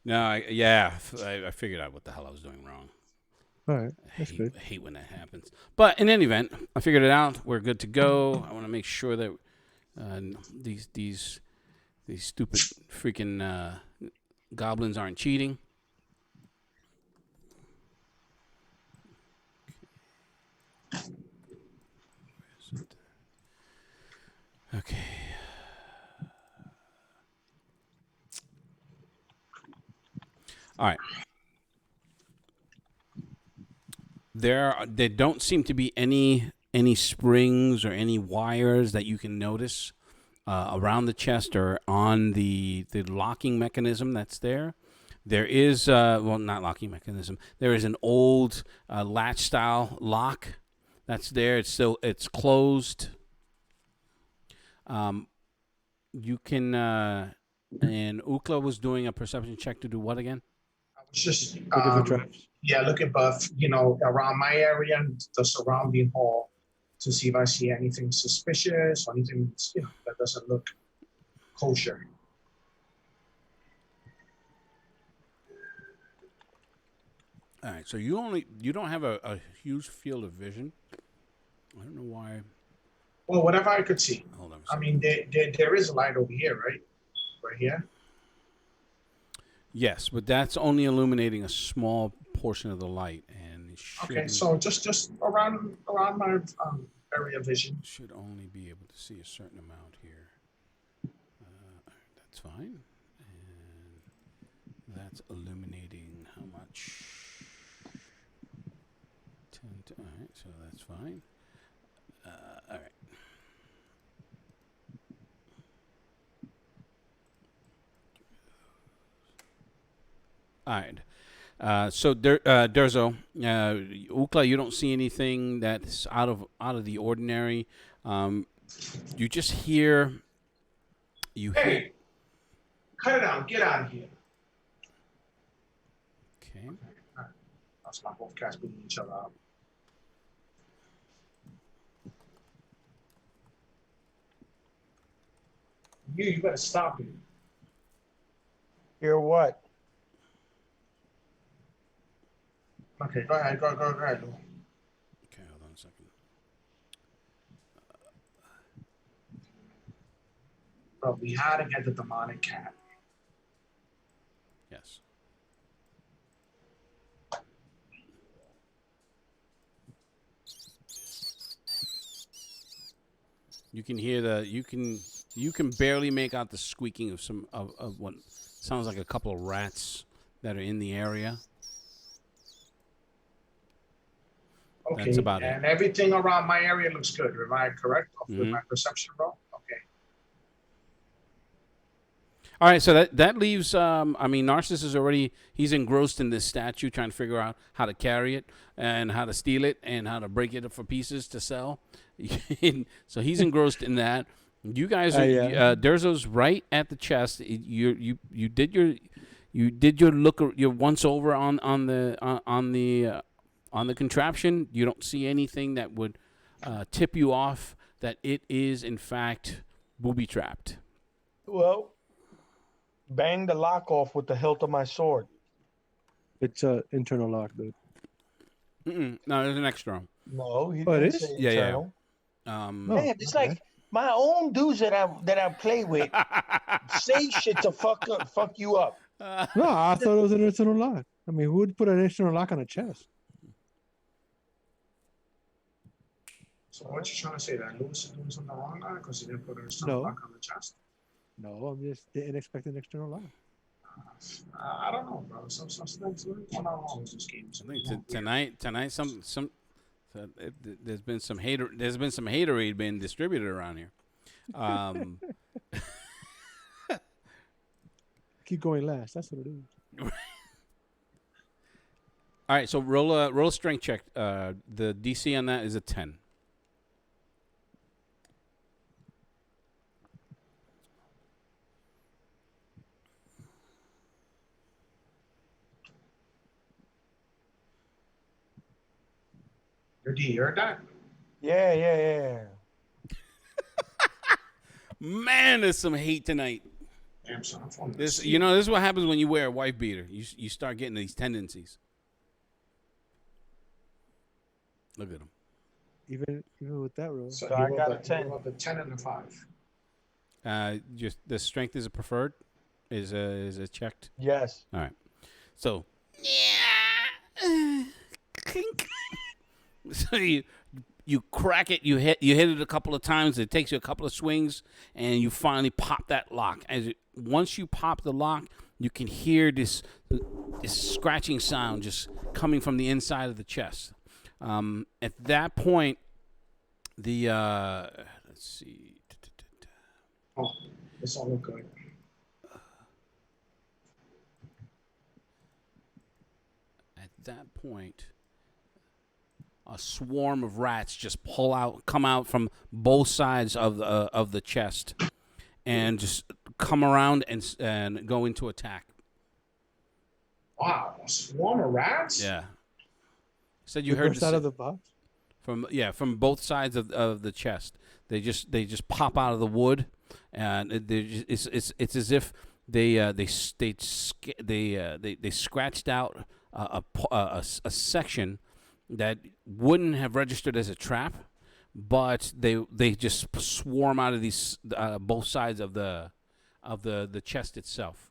S1: No, I figured out what the hell I was doing wrong.
S2: All right. That's good.
S1: I hate when that happens. But in any event, I figured it out. We're good to go. I want to make sure that these stupid freaking goblins aren't cheating. Okay. All right. There don't seem to be any springs or any wires that you can notice around the chest or on the locking mechanism that's there. There is not locking mechanism. There is an old latch style lock that's there. It's closed. You can and Ukla was doing a perception check to do what again?
S3: I was just
S2: Looking for traps.
S3: looking both, around my area and the surrounding hall to see if I see anything suspicious or anything, that doesn't look kosher.
S1: All right, so you don't have a huge field of vision. I don't know why.
S3: Well, whatever I could see.
S1: Hold on.
S3: I mean, there is a light over here, right? Right here.
S1: Yes, but that's only illuminating a small portion of the light, and it
S3: Okay, so just around my area of vision.
S1: Should only be able to see a certain amount here. That's fine, and that's illuminating how much? 10. All right, so that's fine. All right. All right. So Durzo, Ukla, you don't see anything that's out of the ordinary. You just hear.
S3: Hey, cut it out! Get out of here!
S1: Okay.
S3: That's my both cats beating each other up. You better stop it.
S4: Hear what?
S3: Okay, go ahead. Go ahead.
S1: Okay, hold on a second.
S3: But we had to get the demonic cat.
S1: Yes. You can hear you can barely make out the squeaking of some of what sounds like a couple of rats that are in the area.
S3: Okay,
S1: that's about it.
S3: And everything around my area looks good. Am I correct with my perception roll? Okay.
S1: All right, so that leaves. I mean, Narcissus is already. He's engrossed in this statue, trying to figure out how to carry it and how to steal it and how to break it up for pieces to sell. So he's engrossed in that. You guys are. Durzo's right at the chest. You did your look your once over on the contraption. You don't see anything that would tip you off that it is in fact booby trapped.
S4: Well, bang the lock off with the hilt of my sword.
S2: It's a internal lock, dude.
S1: No, there's an external.
S4: No, he
S2: Oh, it
S4: didn't
S2: is?
S4: say
S1: Yeah, yeah.
S4: internal.
S2: Oh,
S4: Man, it's
S2: okay.
S4: like my own dudes that I play with say shit to fuck you up.
S2: No, I thought it was an internal lock. I mean, who would put an internal lock on a chest?
S3: So what you trying to say? That Lewis is doing something wrong now because he didn't put an external
S2: No.
S3: lock on the chest?
S2: No, I'm just didn't expect an external lock.
S3: I don't know, bro. Some things going on wrong with this game.
S1: I think tonight, there's been some Hatoraide being distributed around here.
S2: Keep going last. That's what it is.
S1: All right, so roll a strength check. The DC on that is a 10.
S3: You heard that?
S4: Yeah.
S1: Man, there's some hate tonight.
S3: Damn, son, I'm falling
S1: This
S3: asleep.
S1: is what happens when you wear a wife beater. You start getting these tendencies. Look at him.
S2: Even with that roll.
S3: So
S4: So
S3: he
S4: I
S3: rolled
S4: got
S3: the-
S4: a 10.
S3: He rolled the 10 and the 5.
S1: Just the strength is a preferred, is a checked.
S4: Yes.
S1: All right. So so you crack it, you hit it a couple of times, it takes you a couple of swings, and you finally pop that lock. Once you pop the lock, you can hear this scratching sound just coming from the inside of the chest. At that point, the let's see.
S3: Oh, this all look good.
S1: At that point, a swarm of rats just come out from both sides of the chest, and just come around and go into attack.
S3: Wow, a swarm of rats?
S1: Yeah. Said
S2: You
S1: you heard
S2: burst out of the box.
S1: from both sides of the chest. They just pop out of the wood, and it's as if they scratched out a section that wouldn't have registered as a trap, but they just swarm out of these both sides of the chest itself.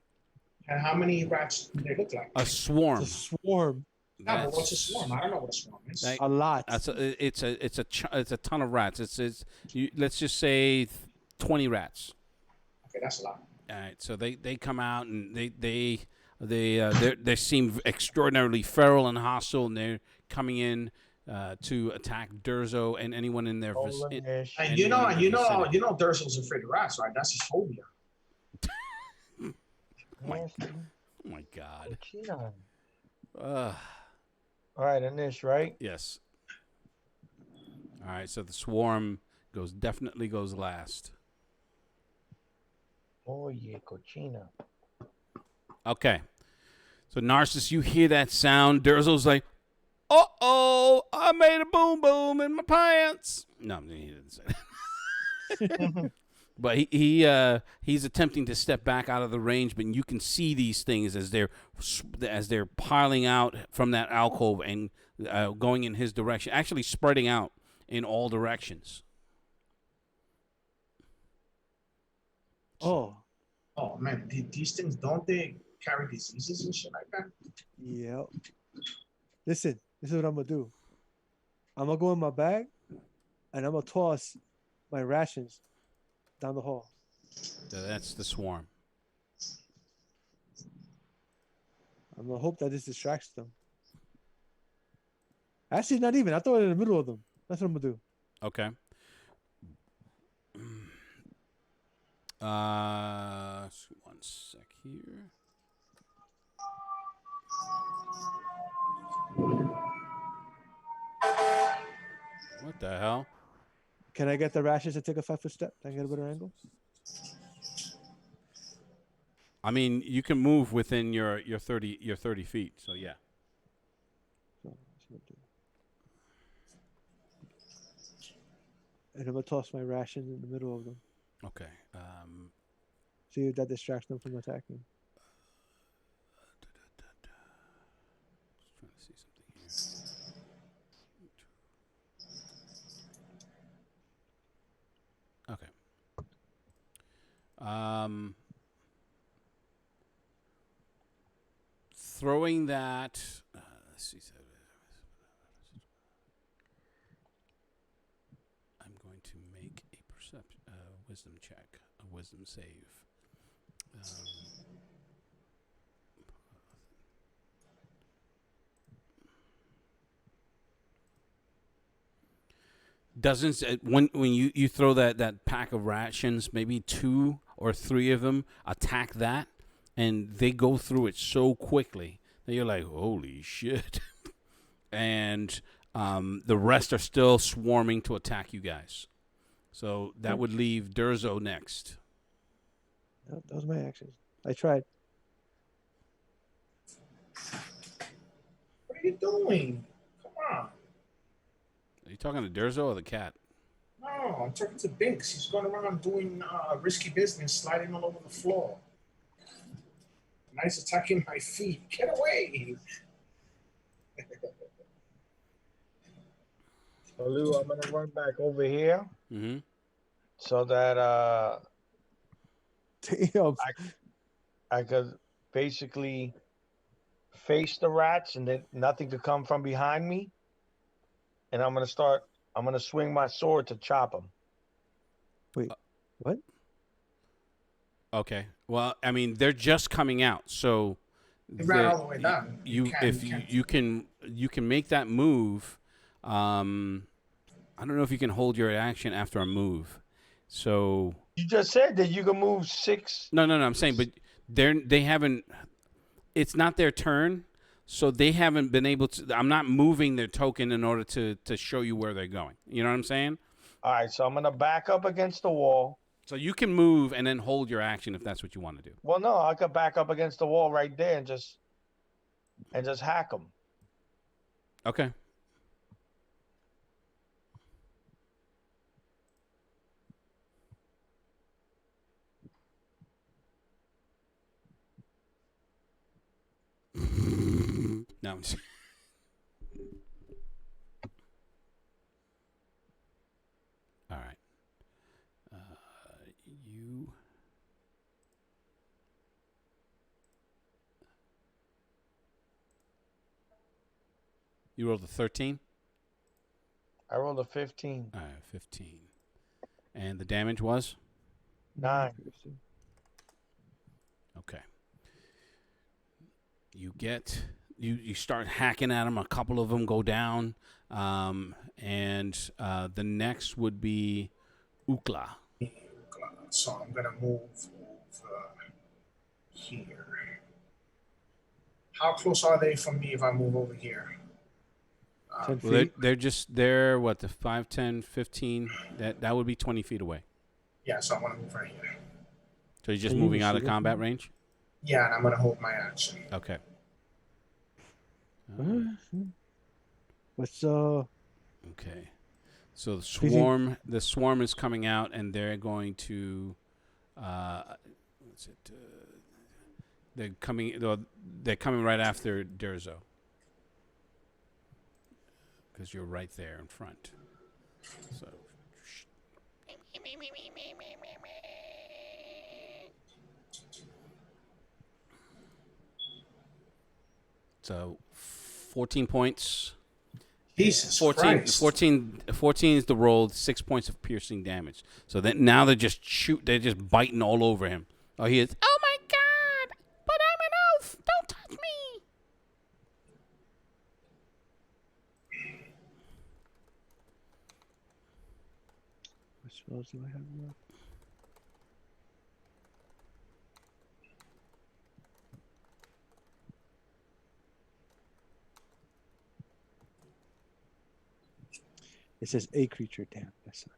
S3: And how many rats do they look like?
S1: A swarm.
S2: It's a swarm.
S3: Yeah, but what's a swarm? I don't know what a swarm is.
S1: Like-
S2: A lot.
S1: It's a ton of rats. Let's just say 20 rats.
S3: Okay, that's a lot.
S1: All right, so they come out and they seem extraordinarily feral and hostile, and they're coming in to attack Durzo and anyone in their vicinity.
S3: And you know, Durzel's afraid of rats, right? That's his phobia.
S1: Oh my God.
S4: All right, and this, right?
S1: Yes. All right, so the swarm definitely goes last.
S4: Oh, yeah, cochina.
S1: Okay. So, Narcissus, you hear that sound. Durzo's like, uh-oh, I made a boom boom in my pants. No, he didn't say that. But he's attempting to step back out of the range, but you can see these things as they're piling out from that alcove and going in his direction, actually spreading out in all directions.
S2: Oh,
S3: man, these things, don't they carry diseases and shit like that?
S2: yep. Listen, this is what I'm gonna do. I'm gonna go in my bag, and I'm gonna toss my rations down the hall.
S1: That's the swarm.
S2: I'm gonna hope that this distracts them. Actually, not even. I throw it in the middle of them. That's what I'm gonna do.
S1: Okay. 1 sec here. What the hell?
S2: Can I get the rations to take a 5-foot step? Can I get a better angle?
S1: I mean, you can move within your 30 feet. So yeah.
S2: So, that's what I'm And I'm gonna toss my ration in the middle of them.
S1: Okay.
S2: See if that distracts them from attacking.
S1: Just trying to see something here. Okay. Throwing that. Let's see. I'm going to make a wisdom check, a wisdom save. Doesn't when you throw that pack of rations, maybe 2 or 3 of them attack that, and they go through it so quickly that you're like, holy shit. And the rest are still swarming to attack you guys. So that would leave Durzo next.
S2: That was my actions. I tried.
S3: What are you doing? Come on.
S1: Are you talking to Durzo or the cat?
S3: No, I'm talking to Binks. He's going around doing risky business, sliding all over the floor. Nice attacking my feet. Get away.
S4: So Lou, I'm gonna run back over here.
S1: Mm-hmm.
S4: So that
S2: Damn.
S4: I could basically face the rats and then nothing could come from behind me. And I'm gonna swing my sword to chop them.
S2: Wait, what?
S1: Okay. Well, I mean, they're just coming out, so
S3: He ran all the way down.
S1: You can make that move. I don't know if you can hold your action after a move. So
S4: You just said that you can move 6.
S1: no. I'm saying, but they haven't. It's not their turn, so they haven't been able to. I'm not moving their token in order to show you where they're going. You know what I'm saying?
S4: All right, so I'm gonna back up against the wall.
S1: So you can move and then hold your action if that's what you want to do.
S4: Well, no, I could back up against the wall right there and just hack them.
S1: Okay. No. I'm just... All right. You rolled a 13?
S4: I rolled a 15.
S1: All right, 15. And the damage was?
S4: 9.
S1: Okay. You start hacking at them. A couple of them go down. And the next would be Ukla.
S3: So I'm going to move over here. How close are they from me if I move over here?
S2: 10
S1: Well,
S2: feet.
S1: they're what, the 5, 10, 15? That would be 20 feet away.
S3: Yeah, so I'm going to move right here.
S1: So you're just
S2: Can you
S1: moving out of
S2: see it?
S1: combat range?
S3: Yeah, and I'm going to hold my action.
S1: Okay.
S2: What's
S1: Okay. So the swarm is coming out, and they're going to what's it? They're coming right after Durzo. Because you're right there in front. So 14 points.
S3: Jesus
S1: 14
S3: Christ.
S1: 14 is the roll, 6 points of piercing damage. So then now they're just biting all over him. Oh, he is. Oh my God! But I'm an elf. Don't touch me.
S2: what spells do I have left? It says a creature. Damn, that sucks.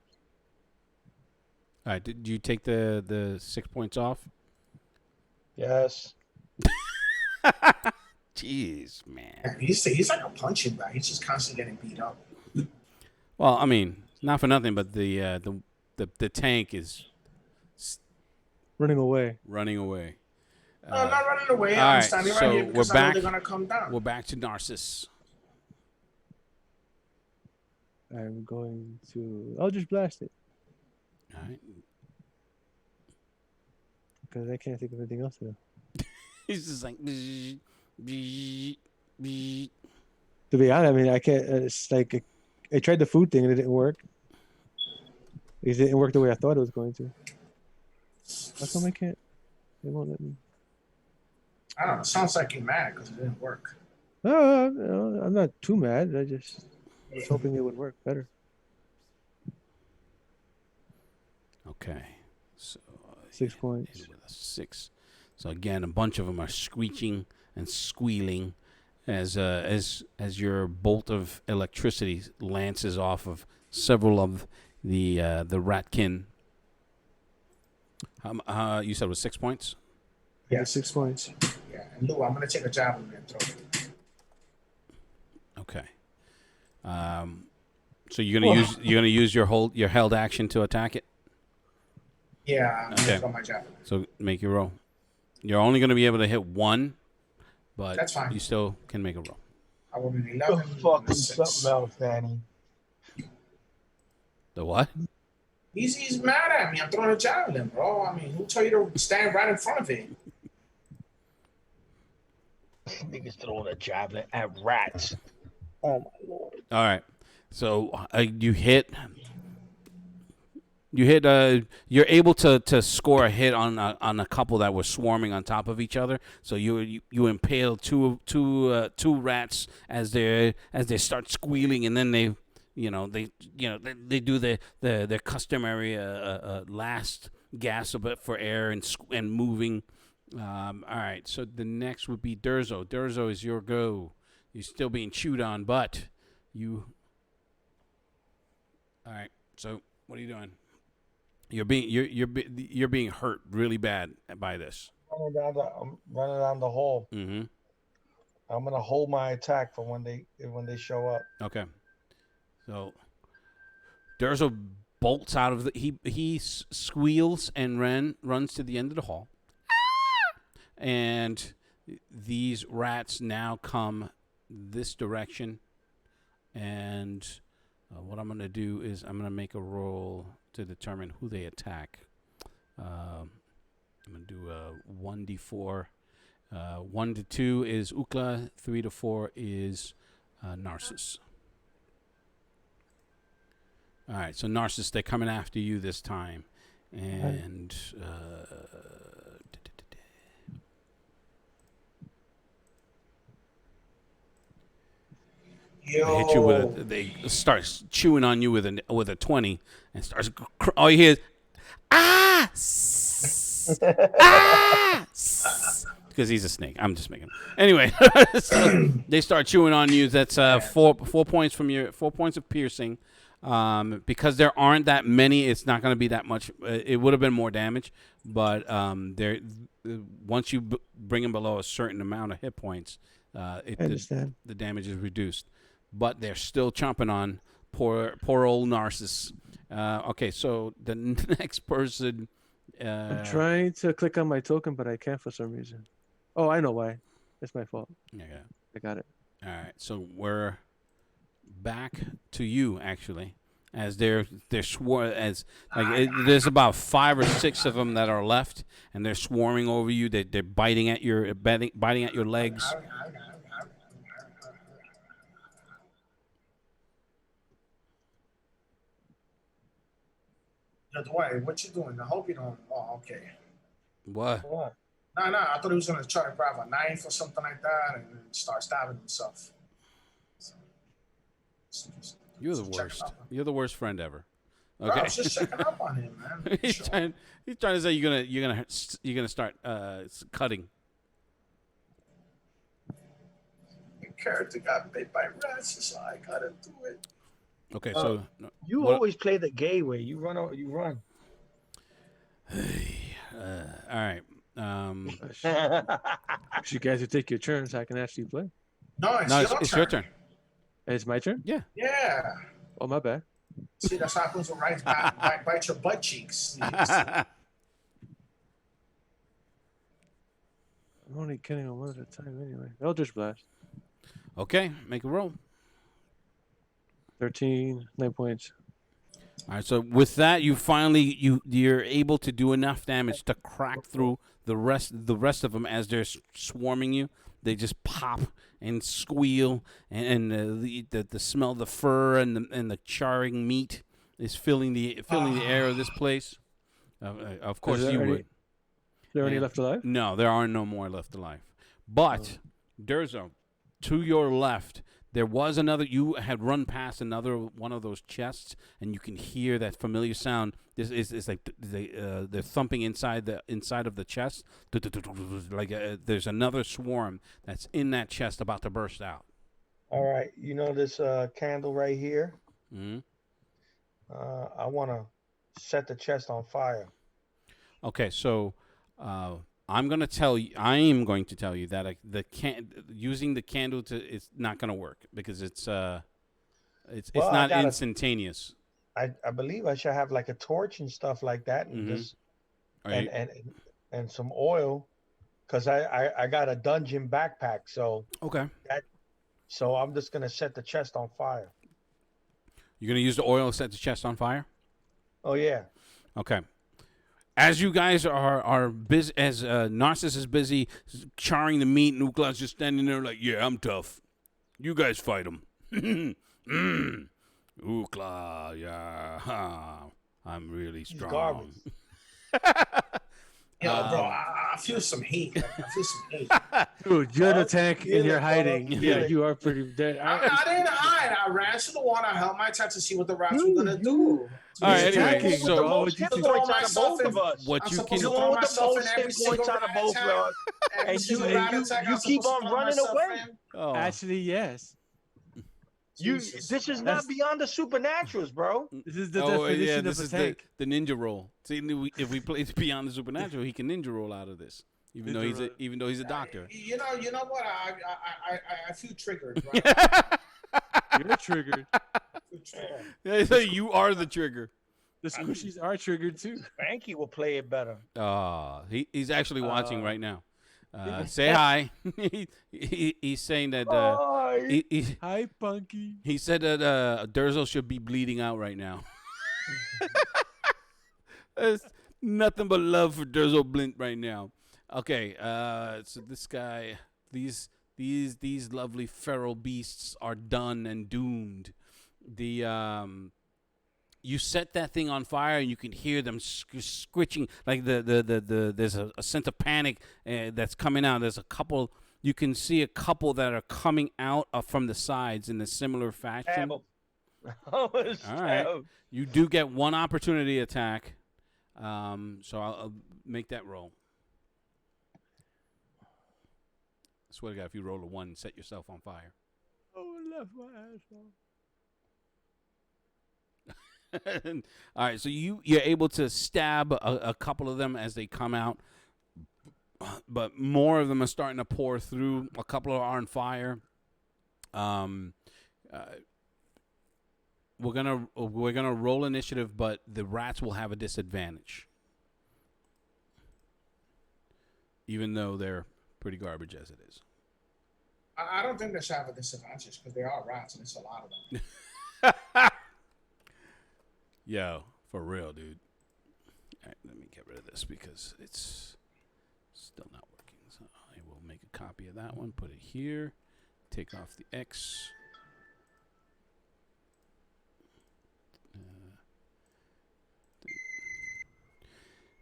S1: All right. Did you take the 6 points off?
S4: Yes.
S1: Jeez, man.
S3: He's like a punching bag. He's just constantly getting beat up.
S1: Well, I mean, Not for nothing, but the tank is
S2: Running away.
S1: running away.
S3: No, I'm not running away.
S1: all
S3: I'm
S1: right,
S3: standing
S1: so
S3: right here because
S1: we're
S3: I know
S1: back.
S3: they're gonna come down.
S1: We're back to Narcissus.
S2: I'm going to. I'll just blast it
S1: All right.
S2: because I can't think of anything else to do.
S1: He's just like. Bzz, bzz, bzz.
S2: To be honest, I mean, I can't. It's like I tried the food thing and it didn't work. It didn't work the way I thought it was going to. How come I can't? They won't let me.
S3: I don't know. Sounds like you're mad because it didn't work.
S2: No, I'm not too mad. I was hoping it would work better.
S1: Okay. So
S2: 6 points.
S1: hit with a 6. So again, a bunch of them are screeching and squealing as your bolt of electricity lances off of several of the ratkin. You said it was 6 points?
S2: Yeah,
S3: Yes.
S2: 6 points.
S3: Yeah. And Lou, I'm gonna take a javelin and throw it.
S1: Okay. So you're gonna use your held action to attack it.
S3: Yeah, I'm
S1: Okay.
S3: gonna throw my javelin.
S1: So make your roll. You're only gonna be able to hit one, but
S3: That's fine.
S1: you still can make a roll.
S3: I rolled an
S4: You're
S3: 11. and a
S4: fucking
S3: 6.
S4: something else, Danny.
S1: The what?
S3: He's mad at me. I'm throwing a javelin, bro. I mean, who told you to stand right in front of it?
S4: Niggas throwing a javelin at rats. Oh my lord.
S1: All right. So you hit. You're able to score a hit on a couple that were swarming on top of each other. So you impale two rats as they start squealing, and then they do their customary last gasp for air and moving. All right. So the next would be Durzo. Durzo is your go. You're still being chewed on, but you. All right. So what are you doing? You're being hurt really bad by this.
S4: I'm running down the hall.
S1: Mm-hmm.
S4: I'm gonna hold my attack for when they show up.
S1: Okay. So Durzo bolts out of he squeals and runs to the end of the hall. And these rats now come this direction. And what I'm going to do is I'm going to make a roll to determine who they attack. I'm going to do a 1d4. 1 to 2 is Ukla. 3 to 4 is Narcissus. All right, so Narcissus, they're coming after you this time. And
S3: Yo.
S1: hit you with they start chewing on you with a 20 and starts all you hear is ah ah because he's a snake. I'm just making anyway. So they start chewing on you. That's 4 points from your 4 points of piercing. Because there aren't that many, it's not going to be that much. It would have been more damage, but once you bring them below a certain amount of hit points,
S2: I understand.
S1: the damage is reduced. But they're still chomping on poor old Narcissus. Okay, so the next person.
S2: I'm trying to click on my token, but I can't for some reason. Oh, I know why. It's my fault.
S1: Yeah.
S2: I got it.
S1: All right, so we're back to you actually, as there's about 5 or 6 of them that are left, and they're swarming over you. They're biting at your legs.
S3: Yo, Dwight, what you doing? I hope you don't. Oh, okay.
S1: What?
S4: What?
S3: Nah. I thought he was gonna try to grab a knife or something like that and start stabbing himself.
S1: You're the
S3: Just checking
S1: worst.
S3: up on him.
S1: You're the worst friend ever.
S3: Bro,
S1: Okay.
S3: I was just checking up on him, man.
S1: he's
S3: Sure.
S1: trying to say you're gonna start cutting.
S3: My character got bit by rats, so I gotta do it.
S1: Okay, so
S4: You
S1: what-
S4: always play the gay way. You run.
S1: all right.
S2: You guys would take your turn so I can actually play.
S3: No,
S1: No, it's your turn.
S2: It's my turn?
S3: Yeah.
S2: Oh, my bad.
S3: See, that's what happens when rice bite your butt cheeks.
S2: I'm only killing them one at a time anyway. Eldritch Blast.
S1: Okay, make a roll.
S2: 13, 9 points.
S1: All right, so with that, you're able to do enough damage to crack through the rest of them as they're swarming you. They just pop and squeal, and the smell of the fur and the charring meat is filling the air of this place. Of course, you would.
S2: Is there any left alive?
S1: No, there are no more left alive. But Durzo, to your left, there was another. You had run past another one of those chests, and you can hear that familiar sound. This is like they're thumping inside of the chest. Like there's another swarm that's in that chest about to burst out.
S4: All right, you know this candle right here?
S1: Mm-hmm.
S4: I want to set the chest on fire.
S1: Okay, so I am going to tell you that using the candle it's not going to work because it's not instantaneous.
S4: I believe I should have like a torch and stuff like that, and just and some oil, because I got a dungeon backpack. So
S1: okay.
S4: So I'm just gonna set the chest on fire.
S1: You're gonna use the oil to set the chest on fire?
S4: Oh yeah.
S1: Okay. As you guys are busy, as Narcissus is busy charring the meat, and Ukla's just standing there like, yeah, I'm tough. You guys fight him. Ukla, yeah, I'm really strong.
S3: Yo, bro, I feel some heat. I feel some heat.
S2: Dude, you're the tank and you're hiding. Yeah, you are pretty dead.
S3: I didn't hide. I ran to the water, held my attack to see what the rats were gonna do.
S1: All right, anyway, so
S4: points out of both of us.
S1: What you can
S4: do with the most hit points out of both of us, and you keep on running away.
S1: Oh.
S2: Actually, yes.
S4: This is not beyond the supernaturals, bro.
S2: This is the definition of a tank.
S1: The ninja roll. See, if we play beyond the supernatural, he can ninja roll out of this. Even though he's a doctor.
S3: You know what? I feel triggered. Right?
S2: You're triggered.
S1: Yeah, so you are the trigger.
S2: The squishies are triggered too.
S4: Frankie will play it better.
S1: He's actually watching right now. Say hi. He's saying that.
S2: Hi, Punky.
S1: He said that Durzo should be bleeding out right now. There's nothing but love for Durzo Blint right now. Okay, so this guy, these lovely feral beasts are done and doomed. You set that thing on fire, and you can hear them scritching. Like there's a sense of panic that's coming out. There's a couple. You can see a couple that are coming out from the sides in a similar fashion. All right, you do get one opportunity attack. So I'll make that roll. I swear to God, if you roll a 1, set yourself on fire.
S2: Oh, I left my asshole.
S1: All right, so you're able to stab a couple of them as they come out, but more of them are starting to pour through. A couple are on fire. We're gonna roll initiative, but the rats will have a disadvantage, even though they're pretty garbage as it is.
S3: I don't think they should have a disadvantage because they are rats and it's a lot of them.
S1: Yo, for real, dude. All right, let me get rid of this because it's still not working. So I will make a copy of that one, put it here, take off the X.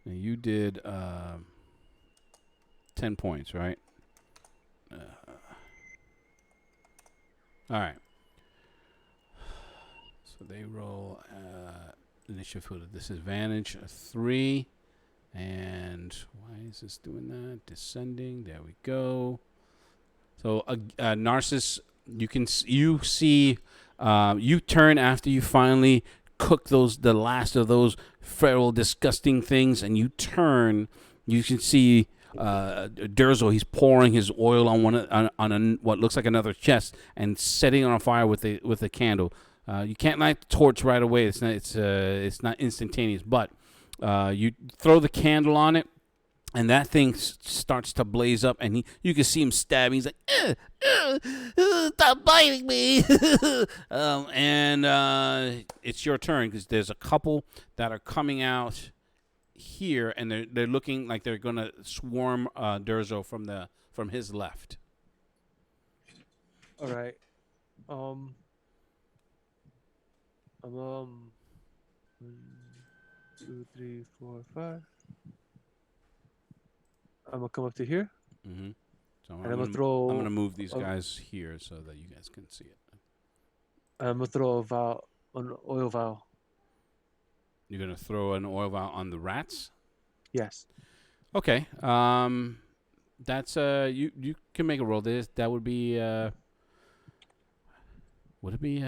S1: Now you did 10 points, right? All right. So they roll initiative with a disadvantage, a 3. And why is this doing that? Descending. There we go. So Narcissus, you see, you turn after you finally cook the last of those feral, disgusting things, and you turn. You can see Durzo. He's pouring his oil on what looks like another chest and setting it on fire with a candle. You can't light the torch right away. It's not instantaneous. But you throw the candle on it, and that thing starts to blaze up, and you can see him stabbing. He's like, stop biting me. And it's your turn because there's a couple that are coming out here, and they're looking like they're gonna swarm Durzo from his left.
S2: All right. I'm 1, 2, 3, 4, 5. I'm gonna come up to here,
S1: Mm-hmm. So
S2: and I'm gonna throw.
S1: I'm gonna move these guys here so that you guys can see it.
S2: I'm gonna throw an oil vial.
S1: You're gonna throw an oil vial on the rats.
S2: Yes.
S1: Okay. That's you can make a roll. That would be would it be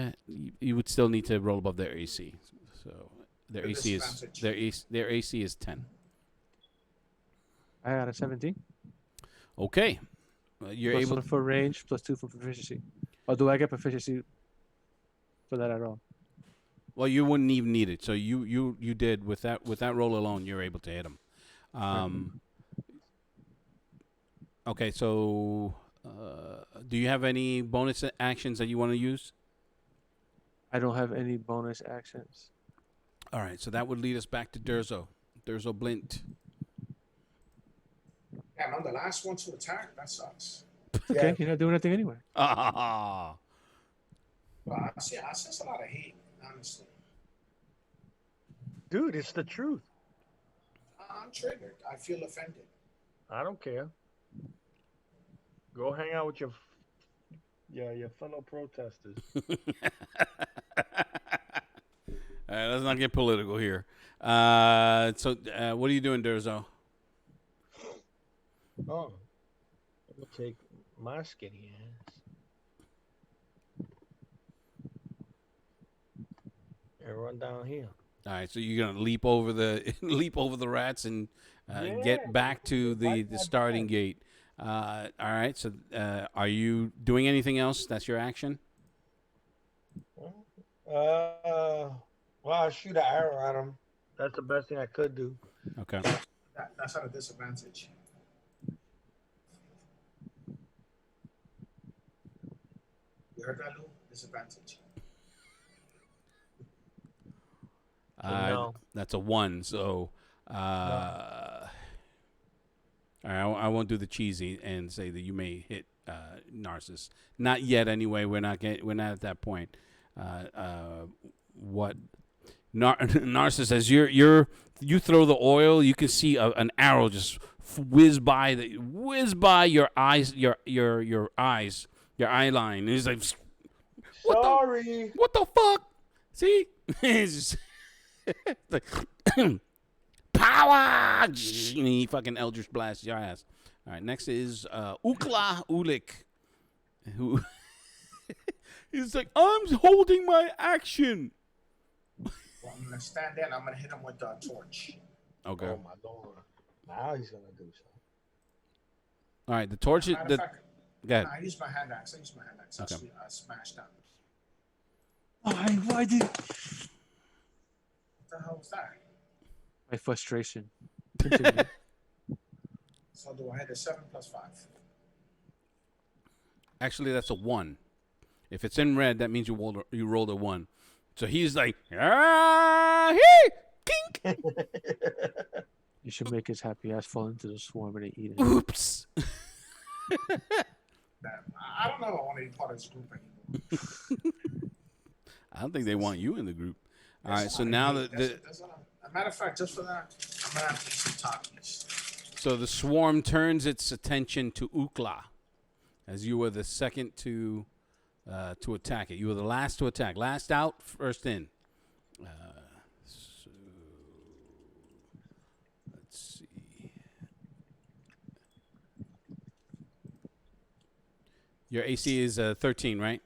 S1: you would still need to roll above their AC. So their
S3: With
S1: AC is
S3: disadvantage.
S1: their AC is 10.
S2: I got a 17.
S1: Okay. You're
S2: Plus
S1: able
S2: 1 for range, plus 2 for proficiency. Or do I get proficiency for that at all?
S1: Well, you wouldn't even need it. So you did with that roll alone, you're able to hit him. Okay, so do you have any bonus actions that you want to use?
S2: I don't have any bonus actions.
S1: All right, so that would lead us back to Durzo. Durzo Blint.
S3: Damn, I'm the last one to attack. That sucks.
S2: Okay, you're not doing anything anyway.
S1: Ah.
S3: Well, I sense a lot of hate, honestly.
S4: Dude, it's the truth.
S3: I'm triggered. I feel offended.
S4: I don't care. Go hang out with your fellow protesters.
S1: All right, let's not get political here. So what are you doing, Durzo?
S4: Oh, I'm gonna take my skinny ass and run down here.
S1: All right, so you're gonna leap over the rats and get back to the starting gate. All right, so are you doing anything else? That's your action?
S4: Well, I'll shoot an arrow at him. That's the best thing I could do.
S1: Okay.
S3: That's at a disadvantage. You heard that, Lou? Disadvantage.
S4: No.
S1: That's a 1. So all right, I won't do the cheesy and say that you may hit Narcissus. Not yet, anyway. We're not at that point. Narcissus, as you throw the oil, you can see an arrow just whiz by your eyes, your eye line. And he's like,
S4: Sorry.
S1: what the fuck? See, it's just like power. And he fucking Eldritch blasts your ass. All right, next is Ukla Ulik, who he's like, I'm holding my action.
S3: Well, I'm gonna stand there and I'm gonna hit him with the torch.
S1: Okay.
S4: Oh my lord! Now he's gonna do something.
S1: All right, the torch.
S3: Matter of fact,
S1: Go ahead.
S3: I use my hand axe.
S1: Okay.
S3: I smashed that.
S2: Why did
S3: What the hell was that?
S2: my frustration? Continue.
S3: So do I hit a 7 plus 5?
S1: Actually, that's a 1. If it's in red, that means you rolled a 1. So he's like, kink.
S2: You should make his happy ass fall into the swarm and eat it.
S1: Oops.
S3: I don't know if I want to be part of this group anymore.
S1: I don't think they want you in the group. All
S3: There's
S1: right,
S3: a
S1: so
S3: lot of
S1: now
S3: hate. There's a matter of fact, just for that, I'm gonna have to eat some Takis.
S1: so the swarm turns its attention to Ukla, as you were the second to attack it. You were the last to attack. Last out, first in. So let's see. Your AC is 13, right?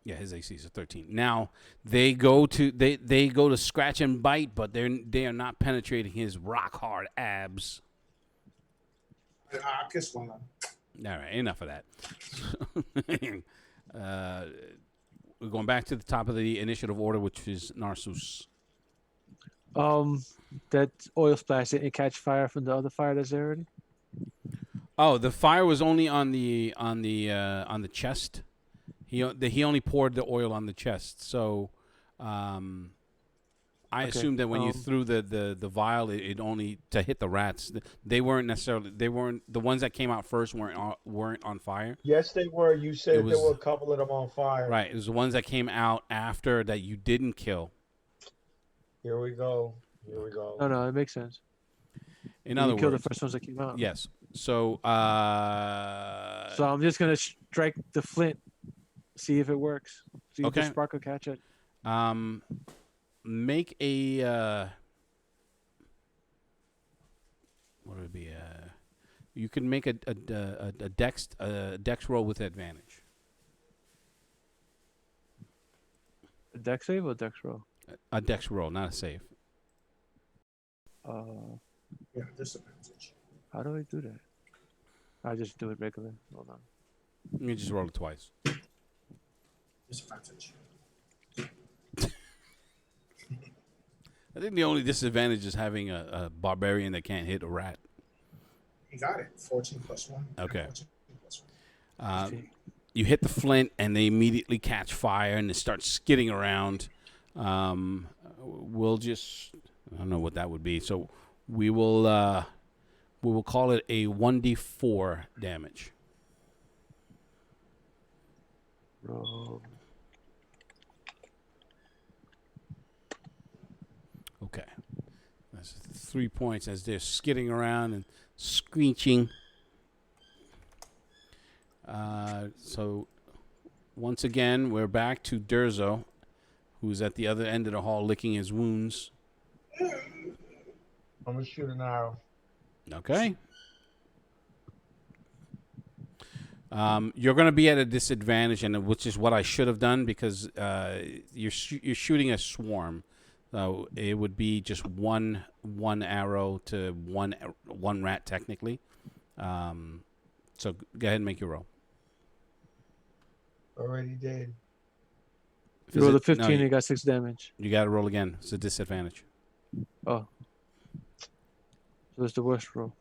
S1: Yeah, his AC is a 13. Now they go to scratch and bite, but they are not penetrating his rock hard abs.
S3: I'll kiss one of them.
S1: All right, enough of that. We're going back to the top of the initiative order, which is Narcissus.
S2: That oil splash didn't catch fire from the other fire that's there already.
S1: Oh, the fire was only on the chest. He only poured the oil on the chest. So, I
S2: Okay,
S1: assumed that when you threw the vial, it only to hit the rats. They weren't the ones that came out first weren't on fire.
S4: Yes, they were. You said
S1: was-
S4: there were a couple of them on fire.
S1: Right. It was the ones that came out after that you didn't kill.
S4: Here we go. Here we go.
S2: No, it makes sense.
S1: In
S2: You
S1: other
S2: killed
S1: words,
S2: the first ones that came out.
S1: yes. So,
S2: So I'm just gonna strike the flint, see if it works. See if the
S1: Okay.
S2: spark will catch it.
S1: make a what would it be? You can make a dex roll with advantage.
S2: A dex save or dex roll?
S1: A dex roll, not a save.
S3: Yeah, disadvantage.
S2: How do I do that? I just do it regular. Hold on.
S1: You just roll it twice.
S3: Disadvantage.
S1: I think the only disadvantage is having a barbarian that can't hit a rat.
S3: You got it. 14 plus 1.
S1: Okay.
S3: 14 plus 1.
S1: You hit the flint, and they immediately catch fire, and they start skidding around. We'll just, I don't know what that would be. So we will call it a 1d4 damage.
S2: Roll.
S1: Okay. That's 3 points as they're skidding around and screeching. So once again, we're back to Durzo, who's at the other end of the hall licking his wounds.
S4: I'm gonna shoot an arrow.
S1: Okay. You're going to be at a disadvantage, and which is what I should have done because you're shooting a swarm. So it would be just one arrow to one rat technically. So go ahead and make your roll.
S4: Already did.
S2: You rolled a 15 and you got 6 damage.
S1: You got to roll again. It's a disadvantage.
S2: Oh. So it's the worst roll.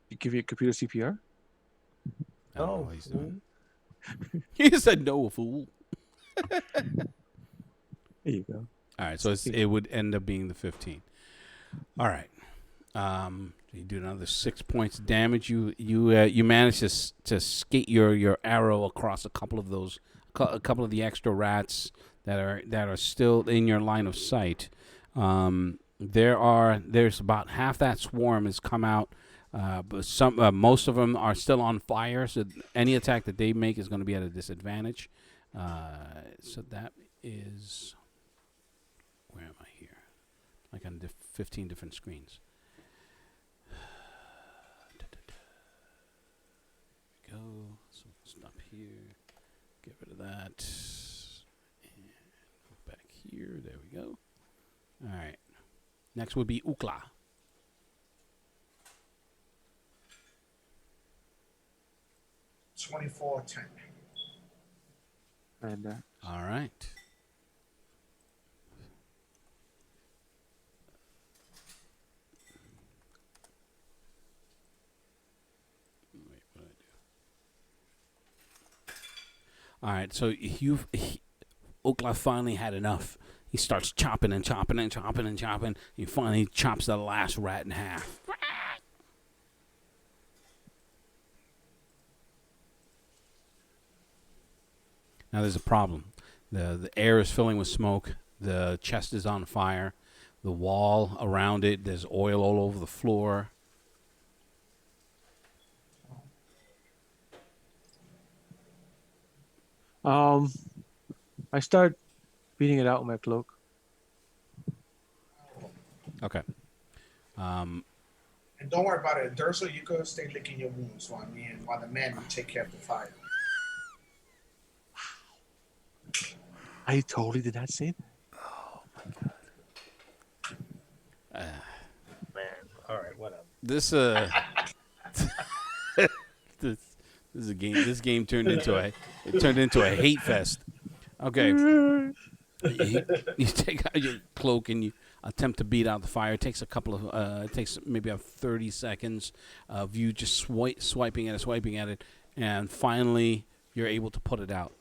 S2: You give your computer CPR?
S1: I don't know
S4: Oh,
S1: what he's doing.
S4: fool.
S1: He said no, fool.
S2: There you go.
S1: All right, so it would end up being the 15. All right. You do another 6 points of damage. You manage to skate your arrow across a couple of the extra rats that are still in your line of sight. There's about half that swarm has come out, but most of them are still on fire. So any attack that they make is going to be at a disadvantage. So that is, where am I here? Like on 15 different screens. Go. So stop here. Get rid of that. And go back here. There we go. All right. Next would be Ukla.
S3: $24.10.
S2: And
S1: All right. Wait, what did I do? All right, so Ukla finally had enough. He starts chopping and chopping and chopping and chopping. He finally chops the last rat in half. Now there's a problem. The air is filling with smoke. The chest is on fire. The wall around it, there's oil all over the floor.
S2: I start beating it out with my cloak.
S1: Okay.
S3: And don't worry about it. Durso, you could stay licking your wounds while the men will take care of the fire.
S2: I totally did not say that.
S1: This this is a game. This game turned into a hate fest. Okay, you take out your cloak and you attempt to beat out the fire. It takes a couple of it takes maybe about 30 seconds of you just swiping at it, and finally you're able to put it out.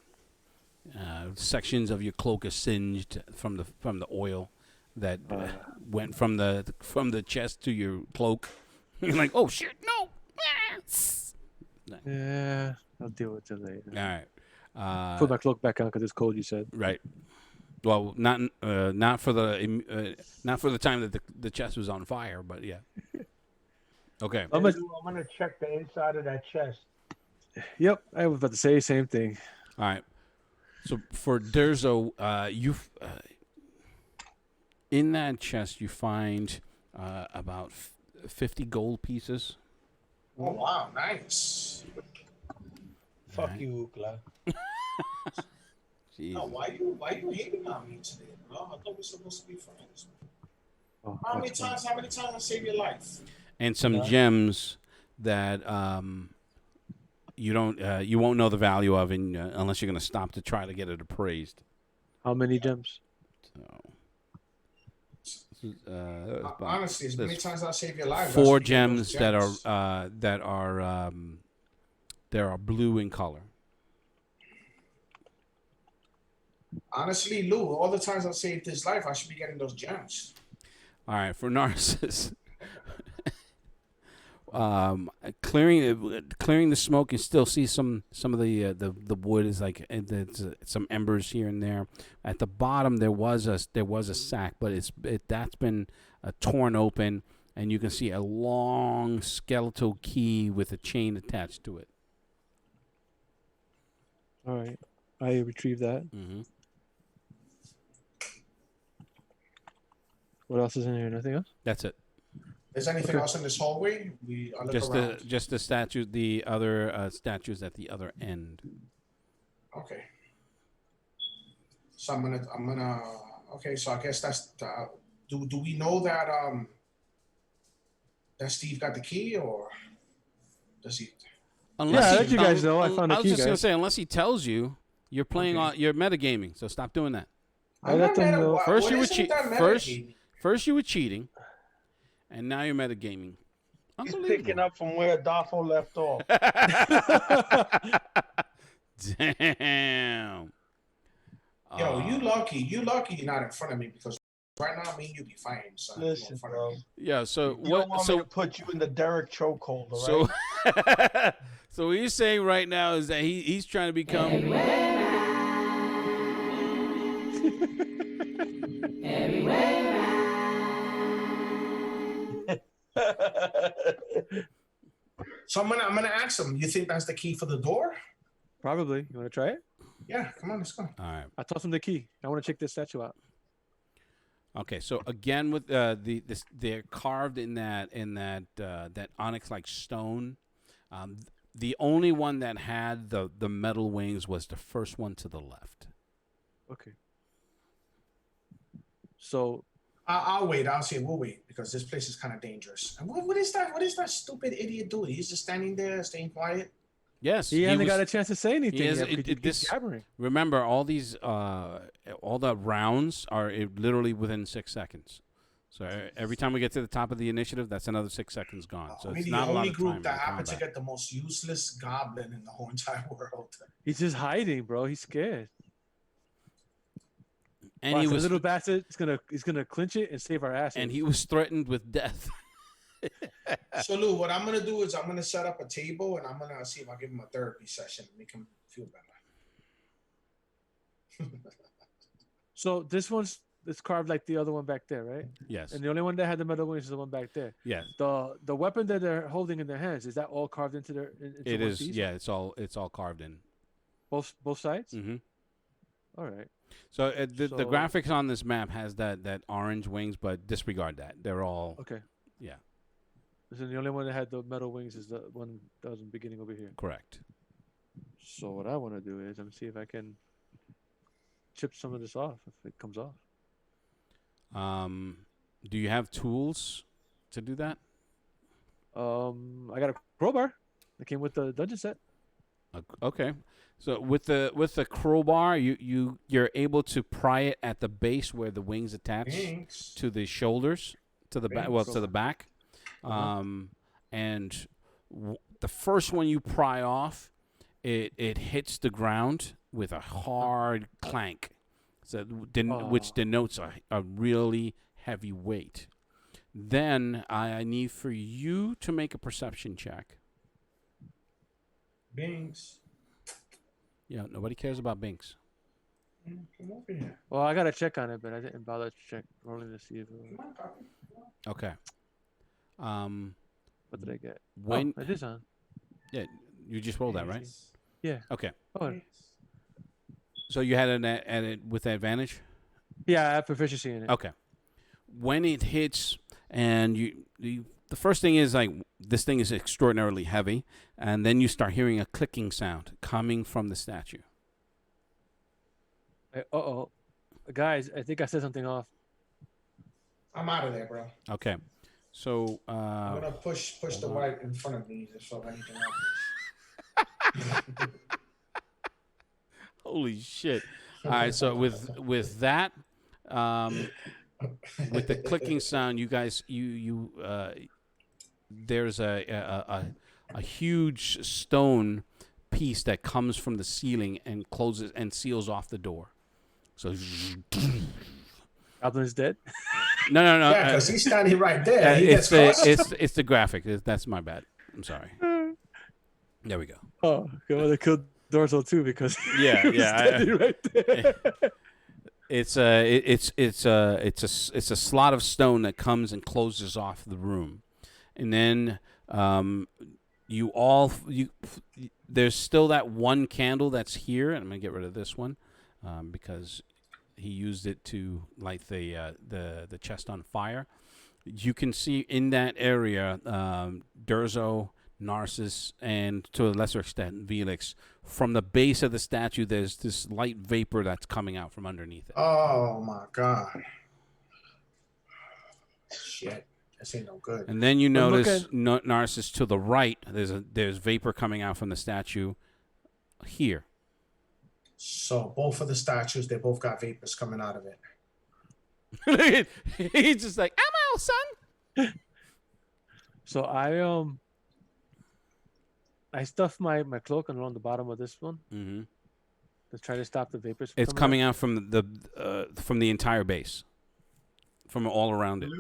S1: Sections of your cloak are singed from the oil that went from the chest to your cloak. You're like, oh shit, no.
S2: Yeah, I'll deal with it later.
S1: All right.
S2: Put my cloak back on because it's cold. You said.
S1: Right. Well, not for the time that the chest was on fire, but yeah. Okay.
S4: I'm gonna check the inside of that chest.
S2: Yep, I was about to say the same thing.
S1: All right. So for Durzo, in that chest you find about 50 gold pieces.
S3: Oh wow, nice.
S4: Fuck
S1: Right.
S4: you, Ukla.
S1: Jeez.
S3: No, why you hating on me today, bro? I thought we were supposed to be friends.
S2: Oh,
S3: How many
S2: that's fine.
S3: times I saved your life?
S1: And some
S4: Yeah.
S1: gems that you won't know the value of unless you're going to stop to try to get it appraised.
S2: How many gems?
S1: So,
S3: Honestly, as many
S1: there's
S3: times I saved your life.
S1: 4
S3: that's getting those
S1: gems that are blue in color.
S3: Honestly, Lou, all the times I saved his life, I should be getting those gems.
S1: All right, for Narcissus, clearing the smoke, you still see some of the wood is like there's some embers here and there. At the bottom there was a sack, but that's been torn open, and you can see a long skeletal key with a chain attached to it.
S2: All right, I retrieve that.
S1: Mm-hmm.
S2: What else is in here? Nothing else.
S1: That's it.
S3: Is anything
S2: Okay.
S3: else in this hallway? I'll look around.
S1: Just the statue, the other statues at the other end.
S3: Okay. So I'm gonna. Okay, so I guess that's. Do we know that that Steve got the key, or does he?
S1: Unless
S2: Yeah,
S1: he-
S2: let you guys know. I found the
S1: was
S2: key,
S1: just gonna
S2: guys.
S1: say, unless he tells you, you're playing
S3: Okay.
S1: on, you're metagaming. So stop doing that.
S2: I let them know.
S1: First
S3: What
S1: you were
S3: is it
S1: cheat-
S3: with that
S1: first-
S3: metagaming?
S1: First you were cheating, and now you're metagaming.
S4: He's
S1: Unbelievable.
S4: picking up from where Adolfo left off.
S1: Damn.
S3: Yo, you lucky you're not in front of me, because right now me and you be fighting. So you're in
S4: Listen,
S3: front of
S4: bro.
S3: me.
S1: Yeah. So
S4: You
S1: what?
S4: don't want me
S1: So
S4: to put you in the Derek chokehold, all
S1: so.
S4: right?
S1: So what you're saying right now is that he's trying to become.
S3: So I'm gonna ask him. You think that's the key for the door?
S2: Probably. You want to try it?
S3: Yeah, come on, let's go.
S1: All right.
S2: I tossed him the key. I want to check this statue out.
S1: Okay, so again with they're carved in that onyx like stone. The only one that had the metal wings was the first one to the left.
S2: Okay. So
S3: I'll wait. I'll say we'll wait, because this place is kind of dangerous. And what is that? What is that stupid idiot doing? He's just standing there, staying quiet.
S1: Yes,
S2: he hasn't
S1: was-
S2: got a chance to say anything
S1: is-
S2: yet
S1: it-
S2: because he
S1: it-
S2: keeps
S1: this-
S2: jabbering.
S1: Remember, all these all the rounds are literally within 6 seconds. So every time we get to the top of the initiative, that's another 6 seconds gone. So
S3: We're
S1: it's
S3: the
S1: not a lot
S3: only
S1: of
S3: group
S1: time
S3: that
S1: in
S3: happened to
S1: combat.
S3: get the most useless goblin in the whole entire world.
S2: He's just hiding, bro. He's scared.
S1: And
S2: Watch,
S1: he
S2: the
S1: was
S2: little bastard. He's gonna clinch it and save our asses.
S1: and he was threatened with death.
S3: So Lou, what I'm gonna do is I'm gonna set up a table, and I'm gonna see if I give him a therapy session and make him feel better.
S2: So this one's it's carved like the other one back there, right?
S1: Yes.
S2: And the only one that had the metal wings is the one back there.
S1: Yes.
S2: The weapon that they're holding in their hands, is that all carved into their? Into
S1: It
S2: one
S1: is.
S2: piece?
S1: Yeah. It's all carved in.
S2: Both sides.
S1: Mm-hmm.
S2: All right.
S1: So the
S2: So-
S1: graphics on this map has that orange wings, but disregard that. They're all
S2: Okay.
S1: yeah,
S2: So the only one that had the metal wings is the one that was in the beginning over here.
S1: correct.
S2: So what I want to do is I'm gonna see if I can chip some of this off if it comes off.
S1: Do you have tools to do that?
S2: I got a crowbar that came with the dungeon set.
S1: Okay. So with the crowbar, you're able to pry it at the base where the wings attach
S3: Thanks.
S1: to the shoulders, to the back, well, to the back. And the first one you pry off, it hits the ground with a hard clank, so which denotes a really heavy weight. Then I need for you to make a perception check.
S3: Binks.
S1: Yeah, nobody cares about Binks.
S3: Come over here.
S2: Well, I got to check on it, but I didn't bother to check rolling to see if it
S3: Come on, Poppy.
S1: Okay.
S2: what did I get?
S1: When
S2: it is on.
S1: yeah, you just rolled that, right?
S2: Yeah.
S1: Okay.
S2: Oh,
S1: So you had an at it with advantage.
S2: yeah, I have proficiency in it.
S1: Okay. When it hits, and the first thing is like this thing is extraordinarily heavy, and then you start hearing a clicking sound coming from the statue.
S2: Guys, I think I said something off.
S3: I'm out of there, bro.
S1: Okay. So
S3: I'm gonna push the white in front of me just so anything happens.
S1: holy shit! All right. So with that, with the clicking sound, you guys, there's a huge stone piece that comes from the ceiling and closes and seals off the door. So
S2: Goblin is dead.
S1: no.
S3: Yeah, because he's standing right there. He
S1: It's
S3: gets
S1: the
S3: crushed.
S1: it's the graphic. That's my bad. I'm sorry. There we go.
S2: Oh, they killed Dorso too because
S1: Yeah,
S2: he was standing right there.
S1: It's a slot of stone that comes and closes off the room, and then there's still that one candle that's here, and I'm gonna get rid of this one because he used it to light the chest on fire. You can see in that area Durzo, Narcissus, and to a lesser extent Velix. From the base of the statue, there's this light vapor that's coming out from underneath it.
S3: Oh my god. Shit. This ain't no good.
S1: And then you notice Narcissus to the right. There's vapor coming out from the statue here.
S3: So both of the statues, they both got vapors coming out of it.
S1: He's just like, I'm out, son.
S2: So I stuffed my cloak along the bottom of this one
S1: Mm-hmm.
S2: to try to stop the vapors.
S1: It's coming out from the entire base, from all around it.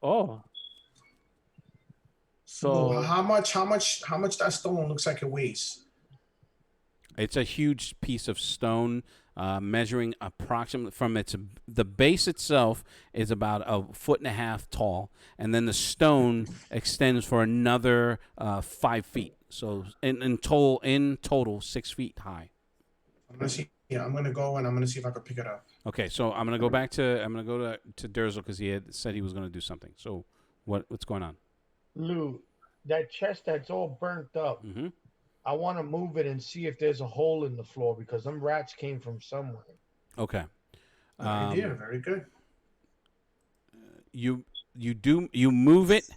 S2: Oh. So
S3: how much that stone looks like it weighs?
S1: It's a huge piece of stone, measuring approximately from the base itself is about 1.5 feet tall, and then the stone extends for another 5 feet. So in total 6 feet high.
S3: I'm gonna see. Yeah, I'm gonna go and I'm gonna see if I can pick it up.
S1: Okay, so I'm gonna go to Durzo because he had said he was gonna do something. So what's going on?
S4: Lou, that chest that's all burnt up.
S1: Mm-hmm.
S4: I want to move it and see if there's a hole in the floor because them rats came from somewhere.
S1: Okay.
S3: Good idea. Very good.
S1: You move it,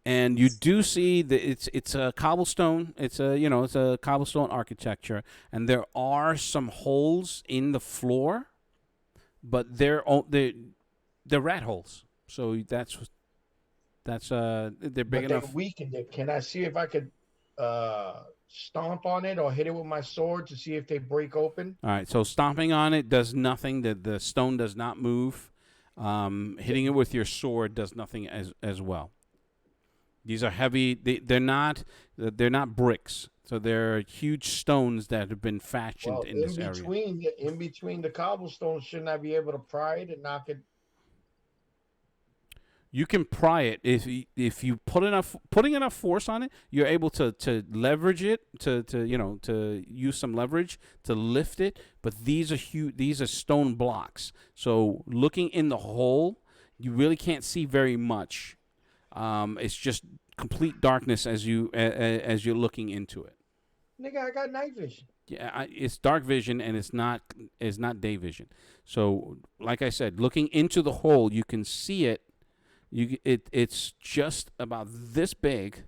S1: and you do see that it's a cobblestone. It's a cobblestone architecture, and there are some holes in the floor, but they're rat holes. So they're big
S4: But
S1: enough.
S4: they weakened it. Can I see if I could stomp on it or hit it with my sword to see if they break open?
S1: All right, so stomping on it does nothing. The stone does not move. Hitting it with your sword does nothing as well. These are heavy. They're not bricks. So they're huge stones that have been fashioned in this area.
S4: In between the cobblestones, shouldn't I be able to pry it and knock it?
S1: You can pry it if you putting enough force on it. You're able to leverage it to use some leverage to lift it. But these are huge. These are stone blocks. So looking in the hole, you really can't see very much. It's just complete darkness as you're looking into it.
S4: Nigga, I got night vision.
S1: Yeah, it's dark vision and it's not day vision. So like I said, looking into the hole, you can see it. It's just about this big,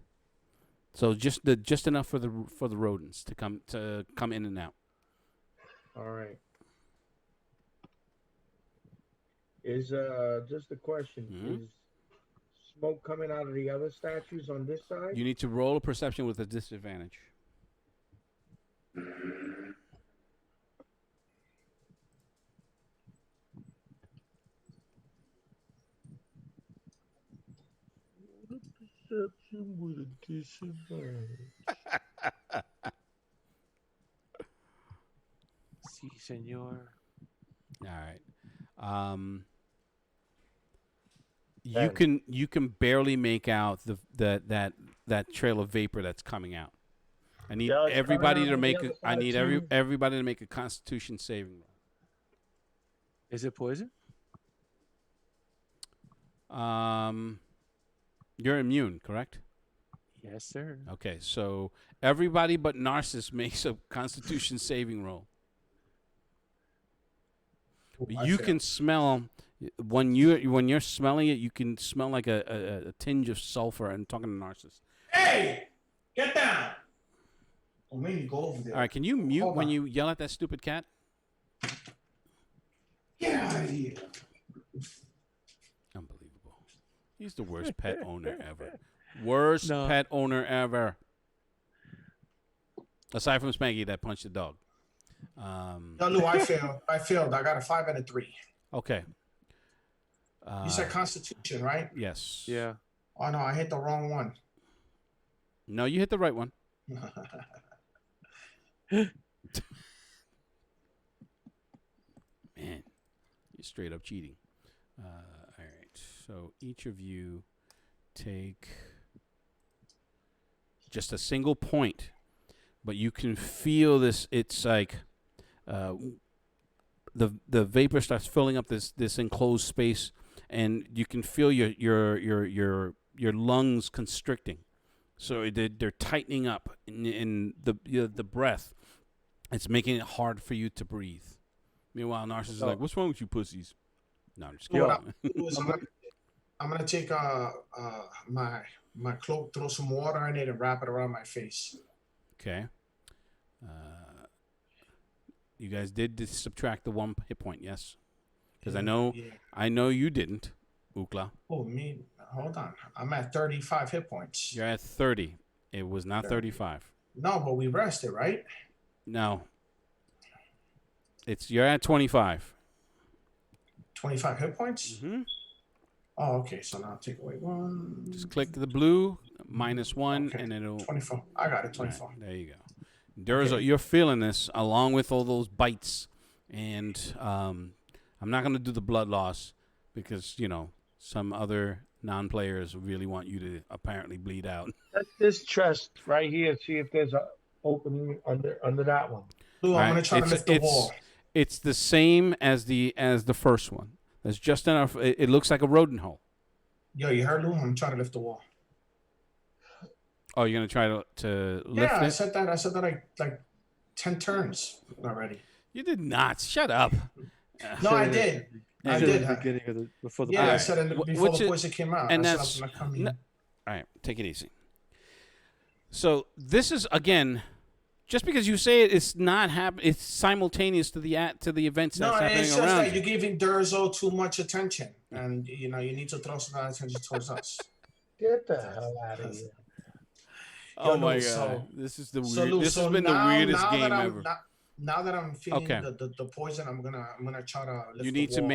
S1: so just enough for the rodents to come in and out.
S4: All right. Is just a question.
S1: Mhm.
S4: Is smoke coming out of the other statues on this side?
S1: You need to roll a perception with a disadvantage.
S4: Perception with a disadvantage.
S2: Si, senor.
S1: All right. You
S4: Ten.
S1: can barely make out that trail of vapor that's coming out. I need
S4: Yeah, it's
S1: everybody
S4: coming out
S1: to
S4: on
S1: make
S4: the
S1: a.
S4: other
S1: I
S4: side
S1: need
S4: too.
S1: everybody to make a Constitution saving roll.
S2: Is it poison?
S1: You're immune, correct?
S2: Yes, sir.
S1: Okay, so everybody but Narcissus makes a Constitution saving roll.
S3: I
S1: You
S3: failed.
S1: can smell when you're smelling it. You can smell like a tinge of sulfur. I'm talking to Narcissus.
S3: Hey, get down! Don't make me go over there.
S1: All right, can you mute
S3: Hold
S1: when
S3: on.
S1: you yell at that stupid cat?
S3: Get out of here.
S1: Unbelievable. He's the worst pet owner ever. Worst
S2: No.
S1: pet owner ever. Aside from Spanky that punched the dog.
S3: No, Lou, I failed. I failed. I got a 5 and a 3.
S1: Okay.
S3: You said Constitution, right?
S1: Yes.
S2: Yeah.
S3: Oh no, I hit the wrong one.
S1: No, you hit the right one. Man, you're straight up cheating. All right. So each of you take just a single point, but you can feel this. It's like the vapor starts filling up this enclosed space, and you can feel your lungs constricting. So they're tightening up in the breath. It's making it hard for you to breathe. Meanwhile, Narcissus is like, "What's wrong with you pussies?" No, I'm just
S3: So
S1: kidding.
S3: what I'm, do is I'm gonna take my cloak, throw some water in it, and wrap it around my face.
S1: Okay. You guys did subtract the 1 hit point, yes? Because
S3: Yeah.
S1: I know you didn't, Ukla.
S3: Oh, me. Hold on. I'm at 35 hit points.
S1: You're at 30. It was not 35.
S3: No, but we rested, right?
S1: No. You're at 25.
S3: 25 hit points.
S1: Mm-hmm.
S3: Oh, okay. So now take away 1.
S1: Just click the blue, -1,
S3: Okay.
S1: and it'll...
S3: 24. I got it. 24.
S1: Right, there you go. Durzo,
S3: Okay.
S1: you're feeling this along with all those bites. And I'm not going to do the blood loss because, some other non-players really want you to apparently bleed out.
S4: Check this chest right here. See if there's an opening under that one.
S3: Lou, I'm
S1: All right,
S3: gonna try to lift the wall.
S1: It's the same as the first one. There's just enough. It looks like a rodent hole.
S3: Yo, you heard Lou? I'm trying to lift the wall.
S1: Oh, you're gonna try to lift
S3: Yeah,
S1: it?
S3: I said that like 10 turns already.
S1: You did not. Shut up.
S3: No, I did.
S2: You
S3: I
S2: said
S3: did.
S2: at the beginning of before the
S3: Yeah, I
S2: break.
S3: said it before
S1: Which
S3: the
S1: is-
S3: poison came out.
S1: and
S3: I said I
S1: that's-
S3: was gonna come in.
S1: no- All right, take it easy. So this is again, just because you say it, it's not happen. It's simultaneous to the events
S3: No,
S1: that's happening
S3: it's just
S1: around
S3: that
S1: you.
S3: you're giving Durzo too much attention, and you need to throw some attention towards us.
S4: Get the hell out of here.
S1: Oh
S3: Yo,
S1: my
S3: Lou,
S1: god,
S3: so-
S1: this is the
S3: So,
S1: weird.
S3: Lou,
S1: This
S3: so
S1: has been the
S3: now-
S1: weirdest
S3: now
S1: game
S3: that I'm,
S1: ever.
S3: Now that I'm feeling
S1: Okay.
S3: the poison, I'm gonna try to lift
S1: You
S3: the
S1: need to
S3: wall.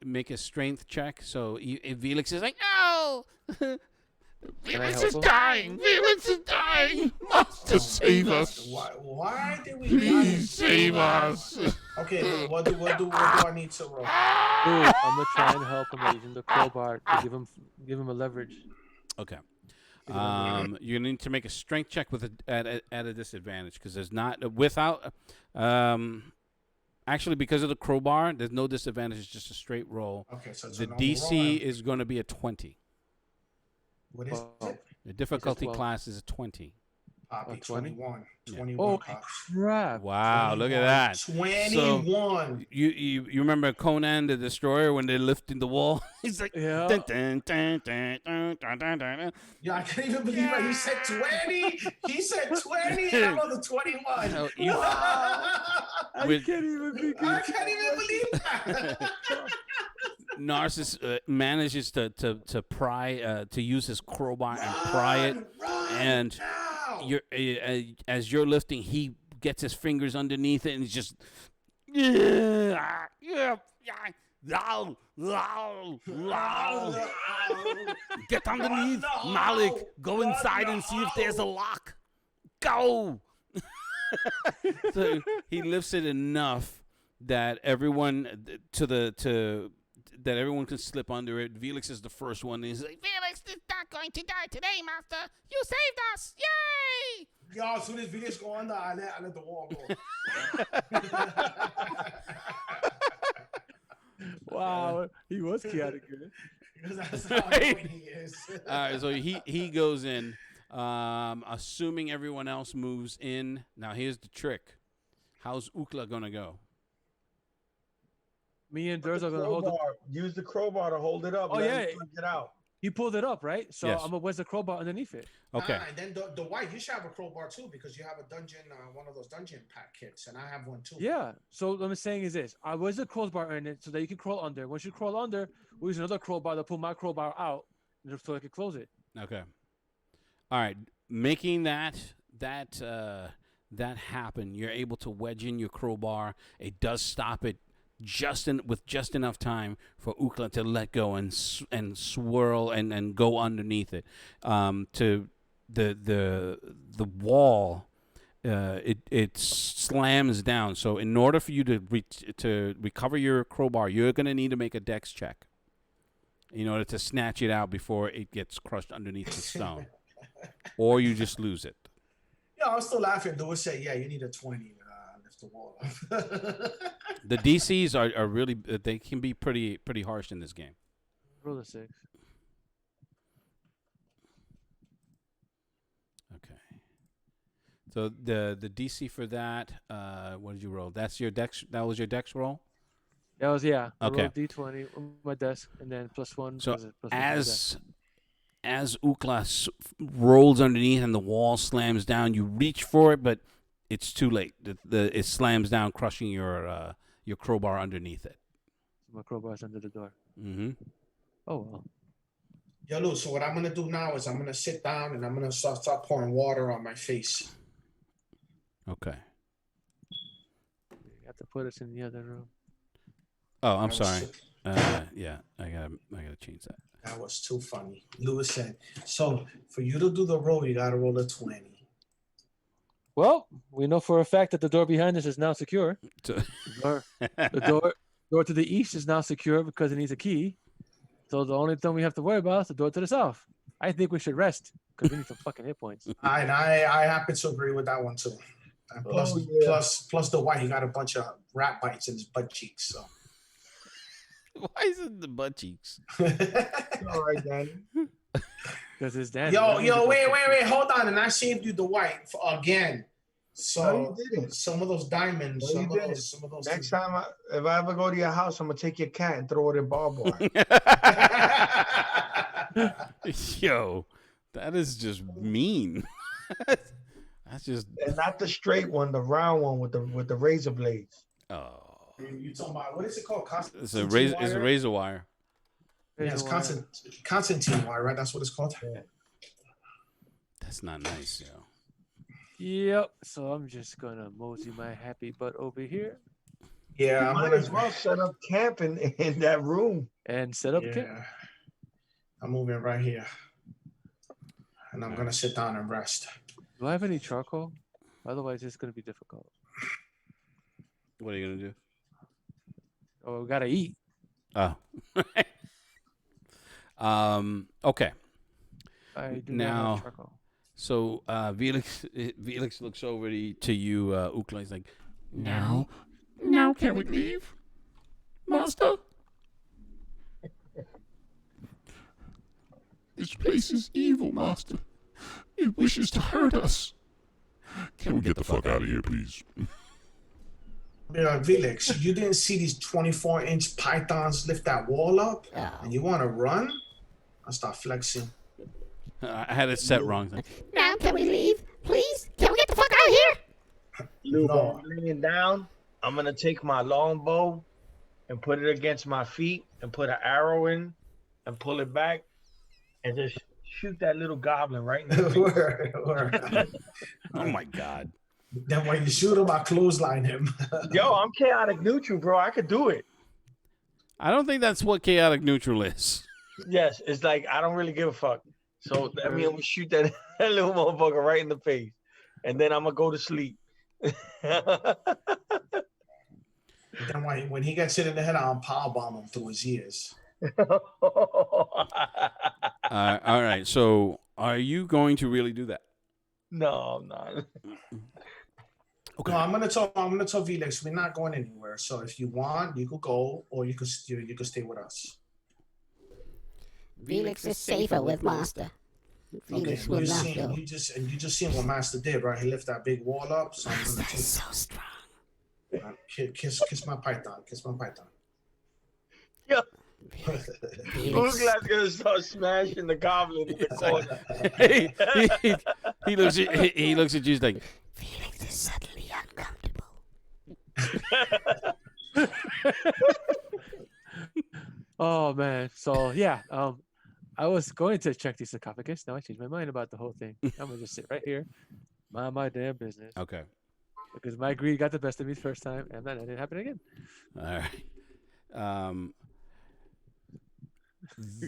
S1: make a strength check. So if Felix is like, no.
S2: Can I
S5: Felix
S2: help
S5: is
S2: him?
S5: dying! Felix is dying! Master, save us!
S3: Why did we?
S5: Please save us!
S3: Okay, Lou, what do I need to roll?
S2: Ooh, I'm gonna try and help him by using the crowbar to give him a leverage.
S1: Okay.
S2: Give him a
S1: You need to make a strength check with at a disadvantage because there's not without actually because of the crowbar there's no disadvantage. It's just a straight roll.
S3: Okay, so it's
S1: The
S3: a normal
S1: DC
S3: roll.
S1: is going to be a 20.
S3: What is
S2: Oh.
S3: it?
S1: The difficulty
S2: 12.
S1: class is a 20.
S3: Copy
S2: 20?
S3: 21.
S1: Yeah.
S3: 21
S2: Holy
S3: copy.
S2: crap.
S1: Wow, look at that.
S3: 21.
S1: You remember Conan the Destroyer when they're lifting the wall? He's like,
S2: Yeah.
S1: dun, dun, dun, dun, dun, dun, dun, dun.
S3: Yeah, I can't even believe it. He said 20. He said 20, and I'm on the 21.
S1: Oh, you-
S2: I
S1: With-
S2: can't even begin.
S3: I can't even believe that.
S1: Narcissus manages to pry to use his crowbar and pry it,
S3: Run
S1: and
S3: now.
S1: you're as you're lifting, he gets his fingers underneath it and he's just yeah. Get underneath,
S3: No,
S1: Malik. Go
S3: no,
S1: inside and see if there's a lock. Go. So he lifts it enough that everyone that everyone can slip under it. Felix is the first one. He's like,
S5: Felix is not going to die today, Master. You saved us. Yay!
S3: Yo, as soon as videos go under, I let the wall go.
S2: Wow, he was chaotic good.
S3: Because that's how annoying he is.
S1: all right, so he goes in, assuming everyone else moves in. Now here's the trick: how's Ukla gonna go?
S2: Me and Durs are gonna hold it.
S4: Use the crowbar to hold it up.
S2: Oh,
S4: let
S2: yeah.
S4: him get out.
S2: He pulled it up, right? So
S1: Yes.
S2: I'm gonna where's the crowbar underneath it?
S1: Okay,
S3: And then the white, you should have a crowbar too because you have a dungeon, one of those dungeon pack kits, and I have one too.
S2: Yeah. So what I'm saying is this: I was a crowbar in it so that you can crawl under. Once you crawl under, we use another crowbar to pull my crowbar out so I can close it.
S1: okay, all right. Making that happen, you're able to wedge in your crowbar. It does stop it with just enough time for Ukla to let go and swirl and go underneath it. To the wall, it slams down. So in order for you to recover your crowbar, you're gonna need to make a dex check in order to snatch it out before it gets crushed underneath the stone, or you just lose it.
S3: Yeah, I was still laughing. Lewis said, "Yeah, you need a 20 to lift the wall up."
S1: The DCs are really they can be pretty harsh in this game.
S2: Roll a 6.
S1: Okay. So the DC for that, what did you roll? That's your dex. That was your dex roll.
S2: That was I
S1: Okay.
S2: rolled D20 on my desk and then +1.
S1: So
S2: plus one from the desk.
S1: as Ukla rolls underneath and the wall slams down, you reach for it, but it's too late. It slams down, crushing your crowbar underneath it.
S2: My crowbar's under the door.
S1: Mm-hmm.
S2: Oh well.
S3: Yo, Lou, so what I'm gonna do now is I'm gonna sit down and I'm gonna start pouring water on my face.
S1: Okay.
S2: You have to put us in the other room.
S1: Oh, I'm
S3: That was
S1: sorry.
S3: too-
S1: Yeah, I gotta change that.
S3: That was too funny. Lewis said, "So for you to do the roll, you gotta roll a 20."
S2: Well, we know for a fact that the door behind us is now secure.
S1: So-
S2: The door to the east is now secure because it needs a key. So the only thing we have to worry about is the door to the south. I think we should rest because we need some fucking hit points.
S3: I happen to agree with that one too. And plus,
S4: Oh, yeah.
S3: plus the white, he got a bunch of rat bites in his butt cheeks. So
S1: Why is it the butt cheeks?
S4: All right, Danny.
S2: Because it's Danny.
S3: yo, wait, hold on. And I saved you the white again. So
S4: No, you didn't.
S3: some of those diamonds,
S4: No, you didn't.
S3: some of those.
S4: Next time, if I ever go to your house, I'm gonna take your cat and throw it in barbed wire.
S1: Yo, that is just mean. That's just
S4: And not the straight one, the round one with the razor blades.
S1: oh.
S3: You talking about what is it called?
S1: It's a razor. It's a razor wire.
S3: Yeah, it's Constantine wire, right? That's what it's called.
S1: That's not nice, yo.
S2: Yep. So I'm just gonna mosey my happy butt over here
S3: Yeah, I'm
S4: Might
S3: gonna.
S4: as well set up camp in that room.
S2: and set up camp.
S3: Yeah, I'm moving right here, and I'm gonna sit down and rest.
S2: Do I have any charcoal? Otherwise, it's gonna be difficult.
S1: What are you gonna do?
S2: Oh, we gotta eat.
S1: Oh. Okay.
S2: I do
S1: Now-
S2: not have charcoal.
S1: So Felix looks over to you, Ukla. He's like,
S5: Now can we leave, Master? This place is evil, Master. It wishes to hurt us. Can we get the fuck out of here, please?
S3: Felix, you didn't see these 24-inch pythons lift that wall up, and you want to run? I'll start flexing.
S1: I had it set wrong.
S6: Now, can we leave? Please? Can we get the fuck out of here?
S4: Luke,
S3: No.
S4: I'm laying down. I'm gonna take my longbow and put it against my feet and put an arrow in and pull it back and just shoot that little goblin right in the face.
S3: Word.
S1: Oh my God.
S3: Then when you shoot him, I clothesline him.
S4: Yo, I'm chaotic neutral, bro. I could do it.
S1: I don't think that's what chaotic neutral is.
S4: Yes, it's like I don't really give a fuck. So I mean, I'm gonna shoot that, that little motherfucker right in the face, and then I'm gonna go to sleep.
S3: Then when he gets hit in the head, I'll powerbomb him through his ears.
S1: All right. So, are you going to really do that?
S4: No, I'm not.
S1: Okay.
S3: No, I'm gonna tell Felix we're not going anywhere. So if you want, you could go, or you could stay with us.
S6: Felix is safer with Master. Felix will not go.
S3: You just seen what Master did, right? He lifted that big wall up. So I'm gonna
S6: Master is so strong.
S3: kiss my python. Kiss my python.
S4: Yo,
S6: Felix,
S4: Douglas gonna start smashing the goblin in the corner.
S1: he looks at you he's like,
S6: Felix is suddenly uncomfortable.
S2: Oh man. So yeah, I was going to check the sarcophagus. Now I changed my mind about the whole thing. I'm gonna just sit right here, mind my damn business.
S1: okay.
S2: Because my greed got the best of me the first time, and that didn't happen again.
S1: All right.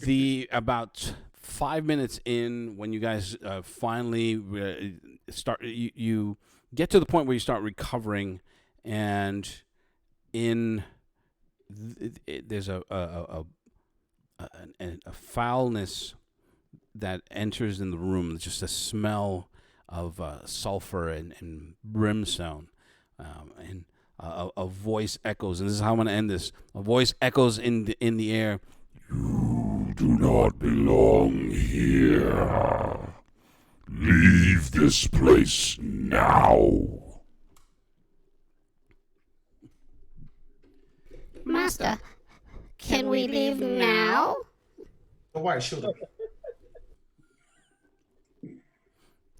S1: The about 5 minutes in, when you guys finally start, you get to the point where you start recovering, and there's a foulness that enters in the room. It's just a smell of sulfur and brimstone, and a voice echoes, and this is how I'm going to end this. A voice echoes in the air.
S5: You do not belong here. Leave this place now.
S6: Master, can we leave now?
S3: Why shoot him?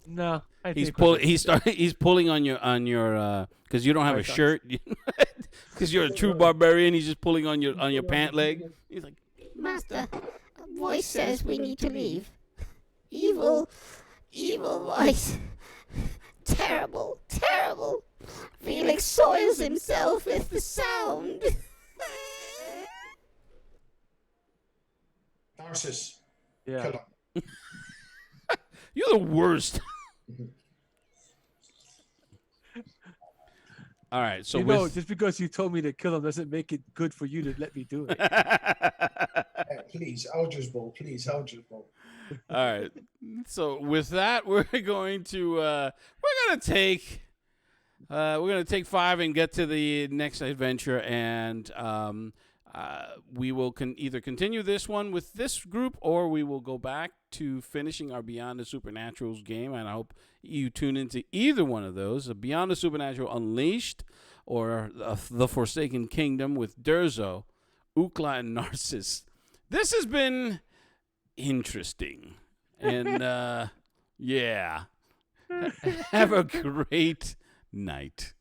S2: No, I
S1: He's
S2: think
S1: he's pulling on your because you don't have a
S2: Pythons.
S1: shirt, because you're a true barbarian. He's just pulling on your pant leg. He's like,
S6: Master, a voice says we need to leave. Evil voice. Terrible. Felix soils himself with the sound.
S3: Narcissus.
S2: Yeah.
S3: Kill him.
S1: you're the worst. All right, so
S2: You know, just because you told me to kill him doesn't make it good for you to let me do it.
S3: Hey, please, Eldritch Bowl. Please, Eldritch Bowl.
S1: all right. So with that, we're going to take 5 and get to the next adventure, and we will either continue this one with this group, or we will go back to finishing our Beyond the Supernaturals game, and I hope you tune into either one of those, Beyond the Supernatural Unleashed or The Forsaken Kingdom with Durzo, Ukla, and Narcissus. This has been interesting, and yeah, have a great night.